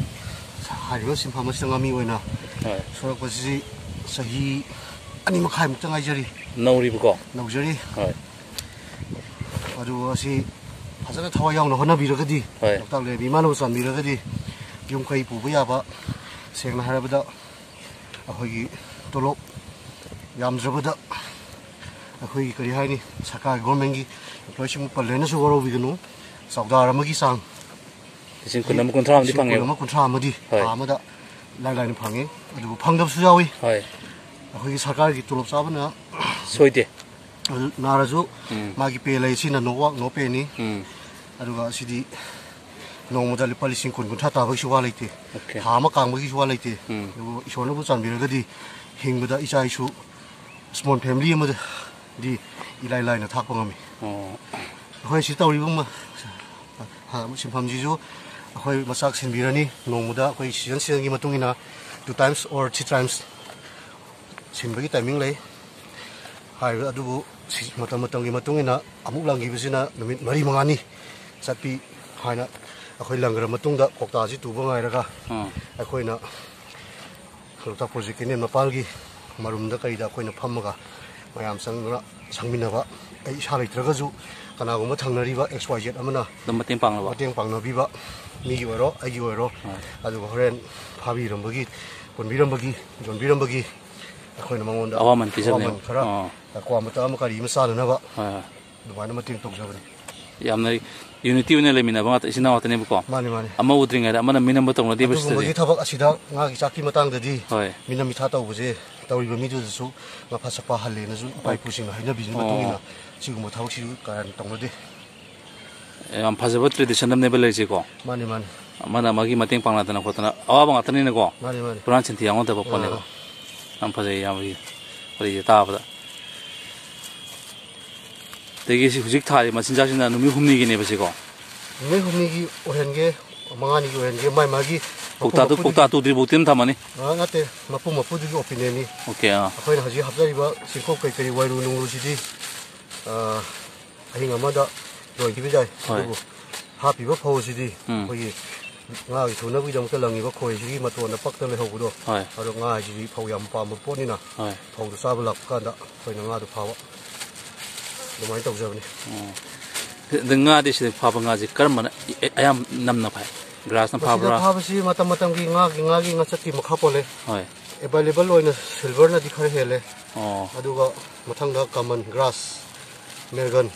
ꯍꯥꯏꯔꯤꯕ ꯁꯤꯟꯐꯝ ꯑꯁꯤꯗ ꯉꯥꯃꯤ ꯑꯣꯏꯅ ꯁꯣꯔꯛꯄꯁꯤ ꯆꯍꯤ 2 ꯃꯈꯥꯏꯃꯨꯛꯇ ꯉꯥꯏꯖꯔꯤ ꯅꯧꯔꯤꯕꯀꯣ ꯅꯧꯖꯔꯤ ꯍꯣꯏ ꯑꯗꯨꯒ ꯑꯁꯤ ꯐꯖꯅ ꯊꯋꯥꯏ ꯌꯥꯎꯅ ꯍꯣꯠꯅꯕꯤꯔꯒꯗꯤ ꯂꯣꯛꯇꯥꯛ ꯂꯩꯔꯕ ꯏꯃꯥꯅꯕꯨ ꯆꯥꯟꯕꯤꯔꯒꯗꯤ ꯌꯨꯝ ꯀꯩ ꯄꯨꯕ ꯌꯥꯕ ꯁꯦꯡꯅ ꯍꯥꯏꯔꯕꯗ ꯑꯩꯈꯣꯏꯒꯤ ꯇꯣꯂꯣꯞ ꯌꯥꯝꯗ꯭ꯔꯕꯗ ꯑꯩꯈꯣꯏꯒꯤ ꯀꯔꯤ ꯍꯥꯏꯅꯤ ꯁꯔꯀꯥꯔꯒꯤ ꯒꯣꯔꯃꯦꯟꯒꯤ ꯏꯝꯄ꯭ꯂꯣꯏꯁꯤꯡ ꯄꯜꯂꯦꯅꯁꯨ ꯋꯥꯔꯧꯕꯤꯒꯅꯨ ꯆꯥꯎꯗꯥꯔ ꯑꯃꯒꯤ ꯆꯥꯡ ꯂꯤꯁꯤꯡ 130 ꯐꯪꯉꯦꯕ 130 ꯊꯥ ꯑꯃꯗ ꯂꯥꯏꯅ ꯐꯪꯉꯦ ꯑꯗꯨꯕꯨ ꯐꯪꯗꯕꯁꯨ ꯌꯥꯎꯏ ꯑꯩꯈꯣꯏꯒꯤ ꯁꯔꯀꯥꯔꯒꯤ ꯇꯣꯂꯣꯞ ꯆꯥꯕꯅ ꯁꯣꯏꯗꯦ ꯅꯥꯔꯁꯨ ꯃꯥꯒꯤ ꯄꯦ ꯂꯩ ꯁꯤꯅ ꯅꯣ ꯋꯥꯛ ꯅꯣ ꯄꯦꯅꯤ ꯑꯗꯨꯒ ꯁꯤꯗꯤ ꯅꯣꯡꯃꯗ ꯂꯨꯄꯥ ꯂꯤꯁꯤꯡ 20 ꯇꯥꯕꯒꯤꯁꯨ ꯋꯥ ꯂꯩꯇꯦ ꯊꯥ ꯑꯃ ꯀꯥꯡꯕꯒꯤꯁꯨ ꯋꯥ ꯂꯩꯇꯦ ꯑꯗꯨꯕꯨ ꯏꯁꯣꯔꯅꯕꯨ ꯆꯥꯟꯕꯤꯔꯒꯗꯤ ꯍꯤꯡꯕꯗ ꯏꯆꯥ ꯏꯁꯨ ꯁ꯭ꯃꯣꯜ ꯐꯦꯃꯤꯂꯤ ꯑꯃꯗꯤ ꯏꯂꯥꯏ ꯂꯥꯏꯅ ꯊꯥꯛꯄ ꯉꯝꯃꯤ ꯑꯩꯈꯣꯏ ꯁꯤ ꯇꯧꯔꯤꯕ ꯁꯤꯟꯐꯝꯁꯤꯁꯨ ꯑꯩꯈꯣই ꯃꯆꯥꯛ ꯁꯤꯟꯕꯤꯔꯅꯤ ꯅꯣꯡꯃꯗ ꯑꯩꯈꯣꯏ ꯁꯤꯖꯟꯒꯤ ꯃꯇꯨꯡ ꯏꯟꯅ 2 times or 3 times ꯁꯤꯟꯕꯒꯤ ꯇꯥꯏꯃꯤꯡ ꯂꯩ ꯍꯥꯏꯔꯤꯕ ꯑꯗꯨꯕꯨ ꯃꯇꯝꯒꯤ ꯃꯇꯨꯡ ꯏꯟꯅ ꯑꯃꯨꯛ ꯂꯪꯈꯤꯕꯁꯤꯅ ꯅꯨꯃꯤꯠ 4-5ꯅꯤ ꯆꯠꯄꯤ ꯍꯥꯏꯅ ꯑꯩꯈꯣꯏ ꯂꯪꯈ꯭ꯔ ꯃꯇꯨꯡꯗ ꯀꯣꯛꯇꯥꯁꯤ ꯇꯨꯕ ꯉꯥꯏꯔꯒ ꯑꯩꯈꯣꯏꯅ ꯂꯣꯛꯇꯥꯛ ꯄ꯭ꯔꯣꯖꯦꯛ ꯀꯦꯅꯦꯜ ꯃꯄꯥꯜꯒꯤ ꯃꯔꯨꯝꯗ ꯀꯩꯗ ꯑꯩꯈꯣꯏꯅ ꯐꯝꯃꯒ ꯃꯌꯥꯝ ꯆꯪꯗꯨꯅ ꯁꯪꯃꯤꯟꯅꯕ ꯑꯩ ꯏꯁꯥ ꯂꯩꯇ꯭ꯔꯒꯁꯨ ꯀꯅꯥꯒꯨꯝꯕ ꯊꯪꯅꯔꯤꯕ XYZ ꯑꯃꯅ ꯃꯇꯦꯡ ꯄꯥꯡꯅꯕꯤꯕ ꯃꯤꯒꯤ ꯑꯣꯏꯔꯣ ꯑꯩꯒꯤ ꯑꯣꯏꯔꯣ ꯑꯗꯨꯒ ꯍꯣꯔꯦꯟ ꯐꯥꯕꯤꯔꯝꯕꯒꯤ ꯄꯨꯟꯕꯤꯔꯝꯕꯒꯤ ꯌꯣꯟꯕꯤꯔꯝꯕꯒꯤ ꯑꯩꯈꯣꯏꯅ ꯃꯉꯣꯟꯗ ꯑꯋꯥꯃꯟ ꯈꯔ ꯀ꯭ꯋꯥ ꯃꯇ ꯑꯃ ꯀꯔꯤ ꯑꯃ ꯆꯥꯅꯅꯕ ꯑꯗꯨꯃꯥꯏꯅ ꯃꯇꯦꯡ ꯇꯧꯖꯕꯅꯤ ꯌꯥꯝꯅ ꯌꯨꯅꯤꯇꯤ ꯑꯣꯏꯅ ꯂꯩꯃꯤꯟꯅꯕ ꯉꯥꯛꯇ ꯏꯆꯤꯟ ꯏꯅꯥꯎ ꯉꯥꯛꯇꯅꯦꯕꯀꯣ ꯃꯥꯅꯤ ꯑꯃ ꯎꯗ꯭ꯔꯤꯉꯩꯗ ꯑꯃꯅ ꯃꯤꯅꯝꯕ ꯇꯧꯅꯗꯦꯕ ꯁꯤꯗꯗꯤ ꯑꯗꯨꯒꯨꯝꯕꯒꯤ ꯊꯕꯛ ꯑꯁꯤꯗ ꯉꯥꯒꯤ ꯆꯥꯛꯀꯤ ꯃꯇꯥꯡꯗꯗꯤ ꯃꯤꯅꯝ ꯃꯤꯊꯥ ꯇꯧꯕꯁꯦ ꯇꯧꯔꯤꯕ ꯃꯤꯗꯨꯗꯁꯨ ꯃꯐ ꯁꯛꯄ ꯍꯜꯂꯦꯅꯁꯨ ꯏꯄꯥ ꯏꯄꯨꯁꯤꯡꯅ ꯍꯥꯏꯅꯕꯤꯕꯒꯤ ꯃꯇꯨꯡ ꯏꯟꯅ ꯁꯤꯒꯨꯝꯕ ꯊꯕꯛꯁꯤꯁꯨ ꯀꯌꯥ ꯇꯧꯅꯗꯦ ꯌꯥꯝ ꯐꯖꯕ ꯇ꯭ꯔꯦꯗꯤꯁꯟ ꯑꯃꯅꯦꯕ ꯂꯩꯔꯤꯁꯦꯀꯣ ꯃꯥꯅꯤ ꯑꯃꯅ ꯑꯃꯒꯤ ꯃꯇꯦꯡ ꯄꯥꯡꯅꯗꯅ ꯈꯣꯠꯇꯅ ꯑꯋꯥꯕ ꯉꯥꯛꯇꯅꯤꯅꯀꯣ ꯃꯥꯅꯤ ꯄꯨꯔꯥꯟ ꯁꯤꯟꯊꯤ ꯌꯥꯎꯅꯗꯕ ꯄꯣꯠꯅꯦꯕ ꯌꯥꯝ ꯐꯖꯩ ꯌꯥꯝꯕꯒꯤ ꯋꯥꯔꯤꯁꯦ ꯇꯥꯕꯗ ꯑꯗꯒꯤ ꯍꯧꯖꯤꯛ ꯊꯥꯔꯤꯕ ꯃꯆꯤꯟꯖꯥꯛꯁꯤꯅ ꯅꯨꯃꯤꯠ 5ꯅꯤꯒꯤꯅꯦꯕ ꯁꯤꯀꯣ ꯅꯨꯃꯤꯠ 5ꯅꯤꯒꯤ ꯑꯣꯏꯍꯟꯒꯦ 5ꯅꯤꯒꯤ ꯑꯣꯏꯍꯟꯒꯦ ꯃꯥꯒꯤ ꯀꯧꯇꯥ ꯇꯨꯗ꯭ꯔꯤꯐꯥꯎꯗꯤ ꯑꯗꯨꯝ ꯊꯝꯃꯅꯤ ꯅꯠꯇꯦ ꯃꯄꯨꯗꯨꯒꯤ ꯑꯣꯄꯤꯅꯤꯌꯟꯅꯤ ꯑꯩꯈꯣꯏꯅ ꯍꯧꯖꯤꯛ ꯍꯥꯞꯆꯔꯤꯕ ꯆꯤꯡꯀꯣꯛ ꯀꯩꯀꯩ ꯋꯥꯏꯔꯨ ꯅꯨꯡꯔꯨꯁꯤꯗꯤ ꯑꯍꯤꯡ ꯑꯃꯗ ꯂꯣꯏꯈꯤꯕ ꯌꯥꯏ ꯑꯗꯨꯕꯨ ꯍꯥꯞꯄꯤꯕ ꯐꯧꯁꯤꯗꯤ ꯑꯩꯈꯣꯏꯒꯤ ꯉꯥꯒꯤ ꯊꯨꯅꯕꯒꯤꯗꯃꯛꯇ ꯂꯪꯉꯤꯕ ꯈꯣꯏꯁꯤꯒꯤ ꯃꯇꯣꯟꯗ ꯄꯛꯇ ꯂꯩꯍꯧꯕꯗꯣ ꯑꯗꯣ ꯉꯥ ꯍꯥꯏꯁꯤꯗꯤ ꯐꯧ ꯌꯥꯝ ꯄꯥꯝꯕ ꯄꯣꯠꯅꯤꯅ ꯐꯧꯗꯣ ꯆꯥꯕ ꯂꯥꯛꯄ ꯀꯥꯟꯗ ꯑꯩꯈꯣꯏꯅ ꯉꯥꯗꯣ ꯐꯥꯕ ꯑꯗꯨꯃꯥꯏꯅ ꯇꯧꯖꯕꯅꯤ ꯉꯥꯗꯤ ꯁꯤꯗ ꯐꯥꯕ ꯉꯥꯁꯤ ꯀꯔꯝꯕꯅ ꯑꯌꯥꯝ ꯅꯝꯅ ꯐꯥꯏ ꯒ꯭ꯔꯥꯁꯅ ꯐꯥꯕ꯭ꯔꯥ ꯐꯥꯕꯁꯤ ꯃꯇꯝ ꯃꯇꯝꯒꯤ ꯉꯥꯒꯤ ꯉꯥꯆꯠꯀꯤ ꯃꯈꯥ ꯄꯣꯜꯂꯦ ꯑꯦꯚꯥꯏꯂꯦꯕꯜ ꯑꯣꯏꯅ ꯁꯤꯜꯚꯔꯅꯗꯤ ꯈꯔ ꯍꯦꯜꯂꯦ ꯑꯗꯨꯒ ꯃꯊꯪꯗ ꯀꯃꯟ ꯒ꯭ꯔꯥꯁ ꯃꯦꯔꯒꯟ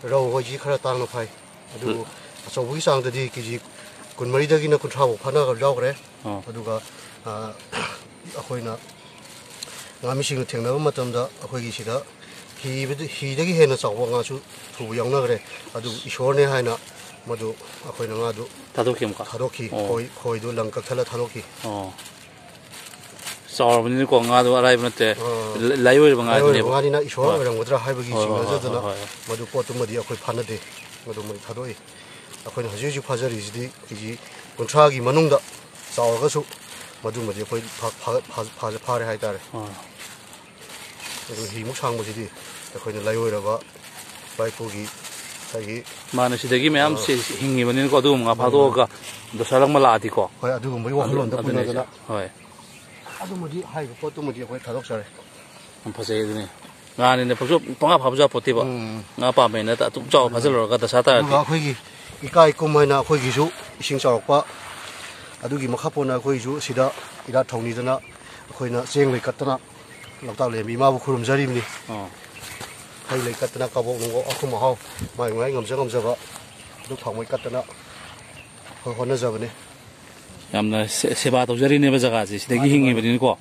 ꯔꯧ ꯍꯣꯏꯁꯤ ꯈꯔ ꯇꯥꯡꯅ ꯐꯥꯏ ꯑꯗꯨꯕꯨ ꯑꯆꯧꯕꯒꯤ ꯆꯥꯡꯗꯗꯤ ꯀꯦꯖꯤ 12ꯗꯒꯤꯅ 60 ꯐꯥꯎ ꯐꯥꯅꯒ ꯌꯥꯎꯈ꯭ꯔꯦ ꯑꯗꯨꯒ ꯑꯩꯈꯣꯏꯅ ꯉꯥꯃꯤꯁꯤꯡꯅ ꯊꯦꯡꯅꯕ ꯃꯇꯝꯗ ꯑꯩꯈꯣꯏꯒꯤ ꯁꯤꯗ ꯍꯤꯗꯒꯤ ꯍꯦꯟꯅ ꯆꯥꯎꯕ ꯉꯥꯁꯨ ꯊꯨꯕ ꯌꯥꯎꯅꯈ꯭ꯔꯦ ꯑꯗꯨꯕꯨ ꯏꯁꯣꯔꯅꯦ ꯍꯥꯏꯅ ꯃꯗꯨ ꯑꯩꯈꯣꯏꯅ ꯉꯥꯗꯨ ꯊꯥꯗꯣꯛꯈꯤ ꯈꯣꯏꯗꯨ ꯂꯪ ꯀꯛꯊꯠꯂ ꯊꯥꯗꯣꯛꯈꯤ ꯆꯥꯎꯔꯕꯅꯤꯅꯀꯣ ꯉꯥꯗꯣ ꯑꯔꯥꯏꯕ ꯅꯠꯇꯦ ꯂꯥꯏꯑꯣꯏꯔꯕ ꯉꯥꯅꯤꯅ ꯏꯁꯣꯔ ꯑꯣꯏꯔꯝꯒꯗ꯭ꯔꯥ ꯍꯥꯏꯕꯒꯤ ꯆꯤꯡꯅꯖꯗꯅ ꯃꯗꯨ ꯄꯣꯠꯇꯨꯃꯗꯤ ꯑꯩꯈꯣꯏ ꯐꯥꯅꯗꯦ ꯃꯗꯨꯃꯗꯤ ꯊꯥꯗꯣꯛꯏ ꯑꯩꯈꯣꯏꯅ ꯍꯧꯖꯤꯛ ꯍꯧꯖꯤꯛ ꯐꯥꯖꯔꯤꯁꯤꯗꯤ ꯀꯦꯖꯤ 30ꯒꯤ ꯃꯅꯨꯡꯗ ꯆꯥꯎꯔꯒꯁꯨ ꯃꯗꯨꯃꯗꯤ ꯑꯩꯈꯣই ꯐꯥꯔꯦ ꯍꯥꯏꯇꯥꯔꯦ ꯑꯗꯨ ꯍꯤꯃꯨꯛ ꯁꯥꯡꯕꯁꯤꯗꯤ ꯑꯩꯈꯣꯏꯅ ꯂꯥꯏꯑꯣꯏꯔꯕ ꯏꯄꯥ-ꯏꯄꯨꯒꯤ ꯉꯁꯥꯏꯒꯤ ꯃꯥꯅ ꯁꯤꯗꯒꯤ ꯃꯌꯥꯝ ꯍꯤꯡꯉꯤꯕꯅꯤꯅꯀꯣ ꯑꯗꯨꯒꯨꯝꯕ ꯉꯥ ꯐꯥꯗꯣꯛꯑꯒ ꯗꯣꯁꯥ ꯂꯪꯕ ꯂꯥꯛꯑꯗꯤꯀꯣ ꯍꯣꯏ ꯑꯗꯨꯒꯨꯝꯕꯒꯤ ꯋꯥꯈꯜꯂꯣꯟꯗ ꯄꯨꯅꯗꯅ ꯑꯗꯨꯃꯗꯤ ꯍꯥꯏꯔꯤꯕ ꯄꯣꯠꯇꯨꯃꯗꯤ ꯑꯩꯈꯣꯏ ꯊꯥꯗꯣꯛꯆꯔꯦ ꯌꯥꯝ ꯐꯖꯩ ꯑꯗꯨꯅꯤ ꯉꯥꯅꯤꯅ ꯄꯪꯉꯥ ꯐꯥꯕ ꯌꯥꯄꯣꯠꯇꯦꯕ ꯉꯥ ꯄꯥꯝꯕꯩꯅ ꯑꯗꯨꯝ ꯆꯥꯎꯅ ꯐꯥꯖꯤꯜꯂꯨꯔꯒ ꯗꯁꯥ ꯇꯥꯔꯗꯤ ꯑꯗꯨꯒ ꯑꯩꯈꯣꯏꯒꯤ ꯏꯀꯥꯏ ꯀꯨꯝ ꯍꯥꯏꯅ ꯑꯩꯈꯣꯏꯒꯤꯁꯨ ꯏꯁꯤꯡ ꯆꯥꯎꯔꯛꯄ ꯑꯗꯨꯒꯤ ꯃꯈꯥ ꯄꯣꯟꯅ ꯑꯩꯈꯣꯏꯁꯨ ꯁꯤꯗ ꯏꯔꯥꯠ ꯊꯧꯅꯤꯗꯅ ꯑꯩꯈꯣꯏꯅ ꯆꯦꯡ ꯂꯩ ꯀꯠꯇꯅ ꯂꯣꯛꯇꯥꯛ ꯂꯩꯔꯝꯕꯤ ꯏꯃꯥꯕꯨ ꯈꯨꯔꯨꯝꯖꯔꯤꯕꯅꯤ ꯍꯩ ꯂꯩ ꯀꯠꯇꯅ ꯀꯕꯣꯛ ꯅꯨꯡꯕꯣꯛ ꯑꯈꯨꯝ ꯑꯍꯥꯎ ꯃꯥꯏ ꯃꯥꯏ ꯉꯝꯖꯕ ꯗꯨꯛ ꯊꯥꯎꯃꯩ ꯀꯠꯇꯅ ꯍꯣꯠꯅꯖꯕꯅꯤ ꯌꯥꯝꯅ ꯁꯦꯕꯥ ꯇꯧꯖꯔꯤꯅꯦꯕ ꯖꯒꯥꯁꯦ ꯁꯤꯗꯒꯤ ꯍꯤꯡꯉꯤꯕꯅꯤꯅꯀꯣ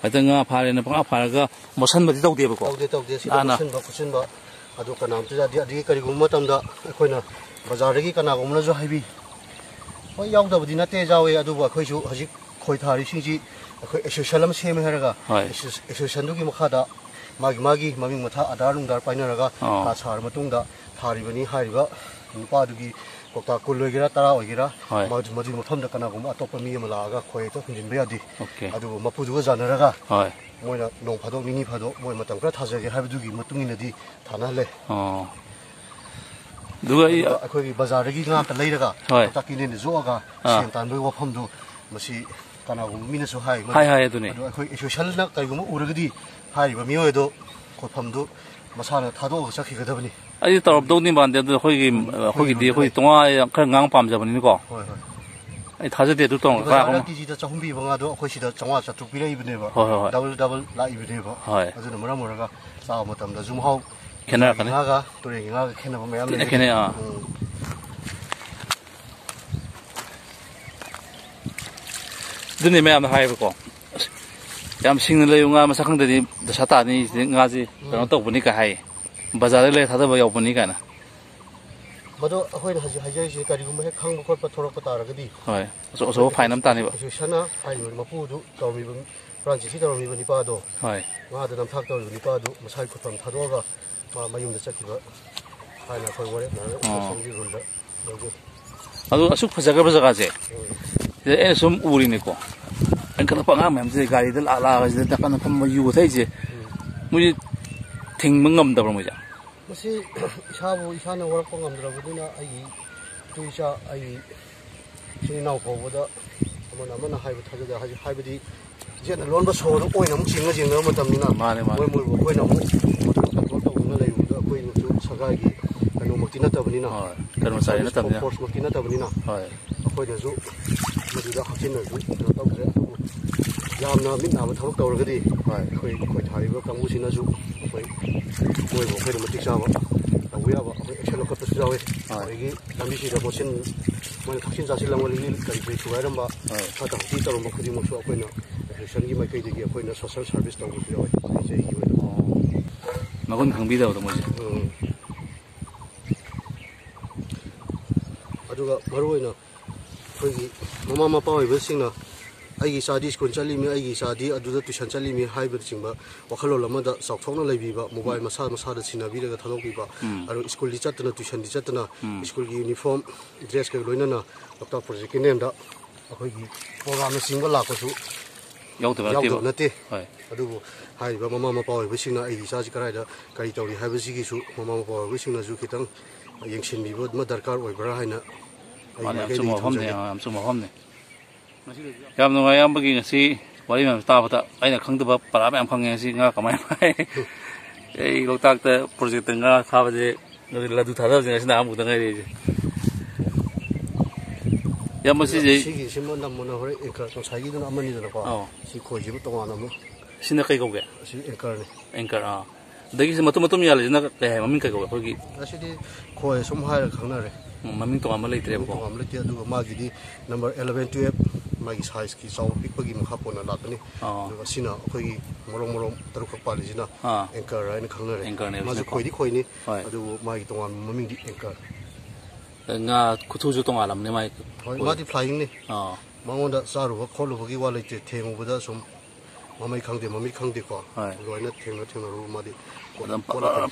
ꯍꯦꯛꯇ ꯉꯥ ꯐꯥꯔꯦꯅ ꯄꯪꯉꯥ ꯐꯥꯔꯒ ꯃꯣꯠꯁꯟꯕꯗꯤ ꯇꯧꯗꯦꯕꯀꯣ ꯇꯧꯗꯦ ꯁꯤꯗ ꯃꯣꯠꯁꯟꯕ ꯈꯣꯠꯆꯟꯕ ꯑꯗꯨ ꯀꯅꯥꯝꯇ ꯌꯥꯗꯦ ꯑꯗꯒꯤ ꯀꯔꯤꯒꯨꯝꯕ ꯃꯇꯝꯗ ꯑꯩꯈꯣꯏꯅ ꯕꯖꯥꯔꯗꯒꯤ ꯀꯅꯥꯒꯨꯝꯕꯅꯁꯨ ꯍꯥꯏꯕꯤ ꯍꯣꯏ ꯌꯥꯎꯗꯕꯗꯤ ꯅꯠꯇꯦ ꯌꯥꯎꯋꯦ ꯑꯗꯨꯕꯨ ꯑꯩꯈꯣꯏꯁꯨ ꯍꯧꯖꯤꯛ ꯈꯣꯏ ꯊꯥꯔꯤꯁꯤꯡꯁꯤ ꯑꯩꯈꯣꯏ ꯑꯦꯁꯣꯁꯤꯌꯦꯁꯟ ꯑꯃ ꯁꯦꯝꯃꯦ ꯍꯥꯏꯔꯒ ꯑꯦꯁꯣꯁꯤꯌꯦꯁꯟꯗꯨꯒꯤ ꯃꯈꯥꯗ ꯃꯥꯒꯤ ꯃꯃꯤꯡ ꯃꯊꯥ ꯑꯙꯥꯔ ꯅꯨꯡꯙꯥꯔ ꯄꯥꯏꯅꯔꯒ ꯊꯥ ꯁꯥꯔ ꯃꯇꯨꯡꯗ ꯊꯥꯔꯤꯕꯅꯤ ꯍꯥꯏꯔꯤꯕ ꯅꯨꯄꯥꯗꯨꯒꯤ ꯀꯧꯇꯥ 10 ꯑꯣꯏꯒꯦꯔꯥ 10 ꯑꯣꯏꯒꯦꯔꯥ ꯃꯗꯨꯒꯤ ꯃꯐꯝꯗ ꯀꯅꯥꯒꯨꯝꯕ ꯑꯇꯣꯞꯄ ꯃꯤ ꯑꯃ ꯂꯥꯛꯑꯒ ꯈꯣꯏ ꯍꯦꯛꯇ ꯍꯨꯟꯖꯤꯟꯕ ꯌꯥꯗꯦ ꯑꯗꯨꯕꯨ ꯃꯄꯨꯗꯨꯒ ꯖꯥꯟꯅꯔꯒ ꯃꯣꯏꯅ ꯅꯣꯡ ꯐꯥꯗꯣꯛ ꯅꯤꯅꯤ ꯐꯥꯗꯣꯛ ꯃꯣꯏ ꯃꯇꯝ ꯈꯔ ꯊꯥꯖꯒꯦ ꯍꯥꯏꯕꯗꯨꯒꯤ ꯃꯇꯨꯡ ꯏꯟꯅꯗꯤ ꯊꯥꯅꯍꯜꯂꯦ ꯑꯗꯨꯒ ꯑꯩꯈꯣꯏꯒꯤ ꯕꯖꯥꯔꯗꯒꯤ ꯉꯥꯛꯇ ꯂꯩꯔꯒ ꯂꯣꯛꯇꯥꯛꯀꯤ ꯂꯦꯟꯗ ꯖꯣꯛꯑꯒ ꯁꯦꯟ ꯇꯥꯟꯕꯒꯤ ꯋꯥꯐꯝꯗꯨ ꯃꯁꯤ ꯀꯅꯥꯒꯨꯝꯕ ꯃꯤꯅꯁꯨ ꯍꯥꯏ ꯑꯗꯨꯅꯤ ꯑꯗꯣ ꯑꯩꯈꯣꯏ ꯑꯦꯁꯣꯁꯤꯌꯦꯁꯟꯅ ꯀꯔꯤꯒꯨꯝꯕ ꯎꯔꯒꯗꯤ ꯍꯥꯏꯔꯤꯕ ꯃꯤꯑꯣꯏ ꯑꯗꯣ ꯈꯣꯠꯐꯝꯗꯨ ꯃꯁꯥꯅ ꯊꯥꯗꯣꯛꯑꯒ ꯆꯠꯈꯤꯒꯗꯕꯅꯤ ꯑꯩꯗꯤ ꯇꯧꯔꯕꯗꯧꯗꯤ ꯃꯥꯟꯗꯦ ꯑꯗꯨ ꯑꯩꯈꯣꯏꯒꯤ ꯇꯣꯉꯥ ꯈꯔ ꯉꯥꯡ ꯄꯥꯝꯖꯕꯅꯤꯅꯀꯣ ꯑꯩ ꯊꯥꯖꯗꯦ ꯑꯗꯨ ꯇꯧꯔꯒ ꯀꯦꯖꯤꯗ 100 ꯄꯤꯕ ꯉꯥꯗꯣ ꯑꯩꯈꯣꯏ ꯁꯤꯗ 500 400 ꯄꯤꯔꯛꯏꯕꯅꯦꯕ ꯗꯕꯜ ꯂꯥꯛꯏꯕꯅꯦꯕ ꯑꯗꯨꯅ ꯃꯔꯝ ꯑꯣꯏꯔꯒ ꯆꯥꯕ ꯃꯇꯝꯗꯁꯨ ꯃꯍꯥꯎ ꯈꯦꯠꯅꯔꯛꯀꯅꯤ ꯉꯥꯒ ꯇꯨꯔꯦꯟꯒꯤ ꯉꯥꯒ ꯈꯦꯠꯅꯕ ꯃꯌꯥꯝ ꯂꯩ ꯈꯦꯠꯅꯩ ꯑꯗꯨꯅꯤ ꯃꯌꯥꯝꯅ ꯍꯥꯏꯌꯦꯕꯀꯣ ꯌꯥꯝ ꯁꯤꯡꯅ ꯂꯩꯌꯨ ꯉꯥ ꯃꯁꯛ ꯈꯪꯗ꯭ꯔꯗꯤ ꯗꯁꯥ ꯇꯥꯅꯤ ꯉꯥꯁꯤ ꯀꯩꯅꯣ ꯇꯧꯕꯅꯤ ꯀꯥꯏ ꯍꯥꯏꯌꯦ ꯕꯖꯥꯔꯗ ꯂꯩꯔ ꯊꯥꯗꯕ ꯌꯥꯎꯕꯅꯤ ꯀꯥꯏꯅ ꯃꯗꯣ ꯑꯩꯈꯣꯏꯅ ꯍꯧꯖꯤꯛ ꯍꯥꯏꯖꯔꯤꯁꯤ ꯀꯔꯤꯒꯨꯝꯕ ꯍꯦꯛ ꯈꯪꯕ ꯈꯣꯠꯄ ꯊꯣꯔꯛꯄ ꯇꯥꯔꯒꯗꯤ ꯑꯆꯧꯕ ꯐꯥꯏꯟ ꯑꯃ ꯇꯥꯅꯤꯕ ꯑꯦꯁꯣꯁꯤꯌꯦꯁꯟꯅ ꯍꯥꯏꯔꯤꯕ ꯃꯄꯨꯗꯨ ꯇꯧꯔꯝꯃꯤꯕ ꯐ꯭ꯔꯥꯟꯁꯤꯁꯤ ꯇꯧꯔꯝꯃꯤꯕ ꯅꯤꯄꯥꯗꯣ ꯉꯥꯗ ꯅꯝꯊꯥꯛ ꯇꯧꯔꯤꯕ ꯅꯤꯄꯥꯗꯨ ꯃꯁꯥꯒꯤ ꯈꯨꯠꯐꯝ ꯊꯥꯗꯣꯛꯑꯒ ꯃꯌꯨꯝꯗ ꯆꯠꯈꯤꯕ ꯍꯥꯏꯅ ꯑꯩꯈꯣꯏ ꯋꯥꯔꯦꯞꯅꯔꯒ ꯑꯦꯁꯣꯁꯤꯌꯦꯁꯟꯒꯤ ꯔꯨꯜꯗ ꯂꯧꯖꯩ ꯑꯗꯨ ꯑꯁꯨꯛ ꯐꯖꯈ꯭ꯔꯕ ꯖꯒꯥꯁꯦ ꯁꯤꯗ ꯑꯩꯅ ꯁꯨꯝ ꯎꯔꯤꯅꯤꯀꯣ ꯏꯟꯈꯠꯂꯛꯄ ꯑꯉꯥꯡ ꯃꯌꯥꯝꯁꯦ ꯒꯥꯔꯤꯗ ꯂꯥꯛꯑꯒ ꯁꯤꯗ ꯅꯥꯀꯟꯗ ꯐꯝꯕ ꯌꯨ ꯊꯛꯏꯁꯦ ꯃꯣꯏꯁꯦ ꯊꯤꯡꯕ ꯉꯝꯗꯕ꯭ꯔꯥ ꯃꯣꯏꯁꯦ ꯃꯁꯤ ꯏꯁꯥꯅ ꯋꯥꯔꯛꯄ ꯉꯝꯗ꯭ꯔꯕꯅꯤꯅ ꯑꯩꯒꯤ ꯏꯇꯨ ꯏꯆꯥ ꯑꯩꯒꯤ ꯏꯆꯤꯟ ꯏꯅꯥꯎ ꯐꯥꯎꯕꯗ ꯑꯃꯅ ꯍꯥꯏꯕ ꯊꯥꯖꯗꯦ ꯍꯥꯏꯕꯗꯤ ꯌꯦꯠꯅ ꯂꯣꯟꯕ ꯁꯣꯔꯗꯨ ꯑꯣꯏꯅ ꯑꯃꯨꯛ ꯆꯤꯡꯅꯕ ꯃꯇꯝꯅꯤꯅ ꯃꯣꯏꯕꯨ ꯑꯩꯈꯣꯏꯅ ꯑꯃꯨꯛ ꯀꯟꯇ꯭ꯔꯣꯜ ꯇꯧꯗꯨꯅ ꯂꯩꯕꯗ ꯑꯩꯈꯣꯏꯅꯁꯨ ꯁꯔꯀꯥꯔꯒꯤ ꯀꯩꯅꯣꯃꯛꯇꯤ ꯅꯠꯇꯕꯅꯤꯅ ꯐꯣꯔꯁꯃꯛꯇꯤ ꯅꯠꯇꯕꯅꯤꯅ ꯑꯩꯈꯣꯏꯅꯁꯨ ꯃꯗꯨꯗ ꯍꯛꯆꯤꯟꯅꯁꯨ ꯀꯩꯅꯣ ꯇꯧꯗ꯭ꯔꯦ ꯑꯗꯨꯕꯨ ꯌꯥꯝꯅ ꯃꯤꯠ ꯅꯥꯕ ꯊꯕꯛ ꯇꯧꯔꯒꯗꯤ ꯑꯩꯈꯣꯏ ꯊꯥꯔꯤꯕ ꯀꯥꯡꯕꯨꯁꯤꯅꯁꯨ ꯃꯣꯏꯕꯨ ꯑꯩꯈꯣꯏꯅ ꯃꯇꯤꯛ ꯆꯥꯕ ꯇꯧꯕ ꯌꯥꯕ ꯑꯩꯈꯣꯏ ꯑꯦꯛꯁꯟ ꯂꯧꯈꯠꯄꯁꯨ ꯌꯥꯎꯋꯤ ꯑꯗꯒꯤ ꯂꯝꯕꯤꯁꯤꯗ ꯃꯣꯏꯅ ꯊꯛꯆꯤꯟ ꯆꯥꯁꯤꯜꯂꯝꯕꯗꯒꯤ ꯀꯔꯤ ꯊꯨꯒꯥꯏꯔꯝꯕ ꯐꯠꯇ ꯍꯥꯎꯊꯤ ꯇꯧꯔꯝꯕ ꯈꯨꯗꯤꯡꯃꯛꯁꯨ ꯑꯩꯈꯣꯏꯅ ꯑꯦꯁꯣꯁꯤꯌꯦꯁꯟꯒꯤ ꯃꯥꯏꯀꯩꯗꯒꯤ ꯑꯩꯈꯣꯏꯅ ꯁꯣꯁꯤꯌꯦꯜ ꯁꯥꯔꯚꯤꯁ ꯇꯧꯕꯁꯨ ꯌꯥꯎꯋꯤ ꯆꯍꯤꯒꯤ ꯑꯣꯏꯅ ꯃꯒꯨꯟ ꯈꯪꯕꯤꯗꯕꯗꯣ ꯃꯣꯏꯁꯦ ꯑꯗꯨꯒ ꯃꯔꯨꯑꯣꯏꯅ ꯑꯩꯈꯣꯏꯒꯤ ꯃꯃꯥ ꯃꯄꯥ ꯑꯣꯏꯕꯁꯤꯡꯅ ꯑꯩꯒꯤ ꯏꯆꯥꯗꯤ ꯁ꯭ꯀꯨꯜ ꯆꯠꯂꯤꯃꯤ ꯑꯩꯒꯤ ꯏꯆꯥꯗꯤ ꯑꯗꯨꯗ ꯇ꯭ꯌꯨꯁꯟ ꯆꯠꯂꯤꯃꯤ ꯍꯥꯏꯕꯅꯆꯤꯡꯕ ꯋꯥꯈꯜꯂꯣꯟ ꯑꯃꯗ ꯆꯥꯎꯊꯣꯛꯅ ꯂꯩꯕꯤꯕ ꯃꯣꯕꯥꯏꯜ ꯃꯁꯥꯗ ꯁꯤꯟꯅꯕꯤꯔꯒ ꯊꯥꯗꯣꯛꯄꯤꯕ ꯑꯗꯨ ꯁ꯭ꯀꯨꯜꯗꯤ ꯆꯠꯇꯅ ꯇ꯭ꯌꯨꯁꯟꯗꯤ ꯆꯠꯇꯅ ꯁ꯭ꯀꯨꯜꯒꯤ ꯌꯨꯅꯤꯐꯣꯔꯝ ꯗ꯭ꯔꯦꯁꯀ ꯂꯣꯏꯅꯅ ꯂꯣꯛꯇꯥꯛ ꯄ꯭ꯔꯣꯖꯦꯛꯀꯤ ꯅꯦꯝꯗ ꯑꯩꯈꯣꯏꯒꯤ ꯄ꯭ꯔꯣꯒ꯭ꯔꯥꯝꯅꯆꯤꯡꯕ ꯂꯥꯛꯄꯁꯨ ꯌꯥꯎꯗꯕ ꯅꯠꯇꯦ ꯑꯗꯨꯕꯨ ꯍꯥꯏꯔꯤꯕ ꯃꯃꯥ ꯃꯄꯥ ꯑꯣꯏꯕꯁꯤꯡꯅ ꯑꯩꯒꯤ ꯏꯆꯥꯁꯤ ꯀꯔꯥꯏꯗ ꯀꯔꯤ ꯇꯧꯔꯤ ꯍꯥꯏꯕꯁꯤꯒꯤꯁꯨ ꯃꯃꯥ ꯃꯄꯥ ꯑꯣꯏꯕꯁꯤꯡꯅꯁꯨ ꯈꯤꯇꯪ ꯌꯦꯡꯁꯤꯟꯕꯤꯕ ꯑꯃ ꯗꯔꯀꯥꯔ ꯑꯣꯏꯕ꯭ꯔꯥ ꯍꯥꯏꯅ ꯌꯥꯝ ꯆꯨꯝꯕ ꯋꯥꯐꯝꯅꯤ ꯌꯥꯝ ꯆꯨꯝꯕ ꯋꯥꯐꯝꯅꯤ ꯌꯥꯝ ꯅꯨꯡꯉꯥꯏ ꯏꯌꯥꯝꯕꯒꯤ ꯉꯁꯤ ꯋꯥꯔꯤ ꯃꯌꯥꯝ ꯇꯥꯕꯗ ꯑꯩꯅ ꯈꯪꯗꯕ ꯄꯔꯥ ꯃꯌꯥꯝ ꯈꯪꯉꯦ ꯉꯁꯤ ꯉꯥ ꯀꯃꯥꯏꯅ ꯐꯥꯏ ꯑꯩ ꯂꯣꯛꯇꯥꯛꯇ ꯄ꯭ꯔꯣꯖꯦꯛꯇ ꯉꯥ ꯐꯥꯕꯁꯦ ꯂꯗꯨ ꯊꯥꯗꯕꯁꯦ ꯉꯁꯤ ꯑꯍꯥꯟꯕꯗ ꯉꯥꯏꯔꯛꯏꯁꯦ ꯏꯌꯥꯝꯕ ꯁꯤꯁꯦ ꯁꯤꯒꯤꯁꯤꯃ ꯅꯝꯃꯨꯅ ꯍꯣꯔꯦꯟ ꯑꯦꯡꯀꯔ ꯉꯁꯥꯏꯒꯤꯗꯨꯅ ꯑꯃꯅꯤꯗꯅꯀꯣ ꯁꯤ ꯈꯣꯏꯁꯤꯕꯨ ꯇꯣꯉꯥꯟꯅ ꯑꯃꯨꯛ ꯁꯤꯅ ꯀꯩ ꯀꯧꯒꯦ ꯁꯤ ꯑꯦꯡꯀꯔꯅꯤ ꯑꯦꯡꯀꯔ ꯑꯗꯒꯤ ꯃꯇꯨꯝ ꯃꯇꯨꯝ ꯌꯥꯜꯂꯤꯁꯤꯅ ꯀꯩ ꯍꯥꯏ ꯃꯃꯤꯡ ꯀꯩ ꯀꯧꯒꯦ ꯑꯩꯈꯣꯏꯒꯤ ꯑꯁꯤꯗꯤ ꯈꯣꯏ ꯁꯨꯝ ꯍꯥꯏꯔꯒ ꯈꯪꯅꯔꯦ ꯃꯃꯤꯡ ꯇꯣꯉꯥꯟꯕ ꯂꯩꯇ꯭ꯔꯦꯕꯀꯣ ꯇꯣꯉꯥꯟꯕ ꯂꯩꯇꯦ ꯑꯗꯨꯒ ꯃꯥꯒꯤꯗꯤ ꯅꯝꯕꯔ 11 12 ꯃꯥꯒꯤ ꯁꯥꯏꯖꯀꯤ ꯆꯥꯎꯕ ꯄꯤꯛꯄꯒꯤ ꯃꯈꯥ ꯄꯣꯟꯅ ꯂꯥꯛꯀꯅꯤ ꯑꯗꯨꯒ ꯁꯤꯅ ꯑꯩꯈꯣꯏꯒꯤ ꯃꯔꯣꯡ ꯇꯔꯨꯛꯈꯛ ꯄꯥꯜꯂꯤꯁꯤꯅ ꯑꯦꯡꯀꯔ ꯍꯥꯏꯅ ꯈꯪꯅꯔꯦ ꯃꯥꯁꯨ ꯈꯣꯏꯗꯤ ꯈꯣꯏꯅꯤ ꯑꯗꯨꯕꯨ ꯃꯥꯒꯤ ꯇꯣꯉꯥꯟꯕ ꯃꯃꯤꯡꯗꯤ ꯑꯦꯡꯀꯔ ꯉꯥ ꯈꯨꯊꯨꯁꯨ ꯇꯣꯉꯥꯟꯂꯝꯅꯤ ꯃꯥꯒꯤ ꯍꯣꯏ ꯃꯥꯗꯤ ꯐ꯭ꯂꯥꯏꯌꯤꯡꯅꯤ ꯃꯉꯣꯟꯗ ꯆꯥꯔꯨꯕ ꯈꯣꯠꯂꯨꯕꯒꯤ ꯋꯥ ꯂꯩꯇꯦ ꯊꯦꯡꯉꯨꯕꯗ ꯁꯨꯝ ꯃꯃꯩ ꯈꯪꯗꯦ ꯃꯃꯤꯠ ꯈꯪꯗꯦꯀꯣ ꯂꯣꯏꯅ ꯊꯦꯡꯅꯔꯨꯕ ꯃꯥꯗꯤ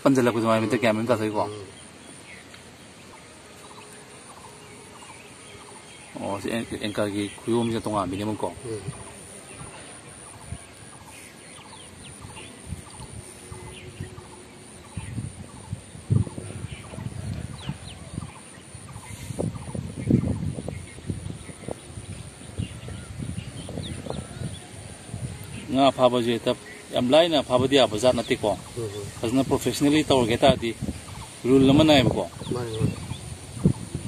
ꯄꯟꯁꯤꯜꯂꯛꯄꯁꯨ ꯃꯥꯏ ꯃꯤꯠꯇ ꯀꯌꯥ ꯇꯥꯊꯣꯛꯏꯀꯣ ꯑꯣ ꯁꯤ ꯑꯦꯡꯀꯔꯒꯤ ꯈꯨꯌꯣꯝꯁꯤꯅ ꯇꯣꯉꯥꯟꯕꯤꯅꯦ ꯑꯃꯨꯛꯀꯣ ꯉꯥ ꯐꯥꯕꯁꯦ ꯌꯥꯝ ꯂꯥꯏꯅ ꯐꯥꯕꯗꯤ ꯌꯥꯕ ꯖꯥꯠ ꯅꯠꯇꯦꯀꯣ ꯐꯖꯅ ꯄ꯭ꯔꯣꯐꯦꯁꯅꯦꯜꯂꯤ ꯇꯧꯔꯒꯦ ꯇꯥꯔꯗꯤ ꯔꯨꯜ ꯑꯃ ꯅꯥꯏꯕꯀꯣ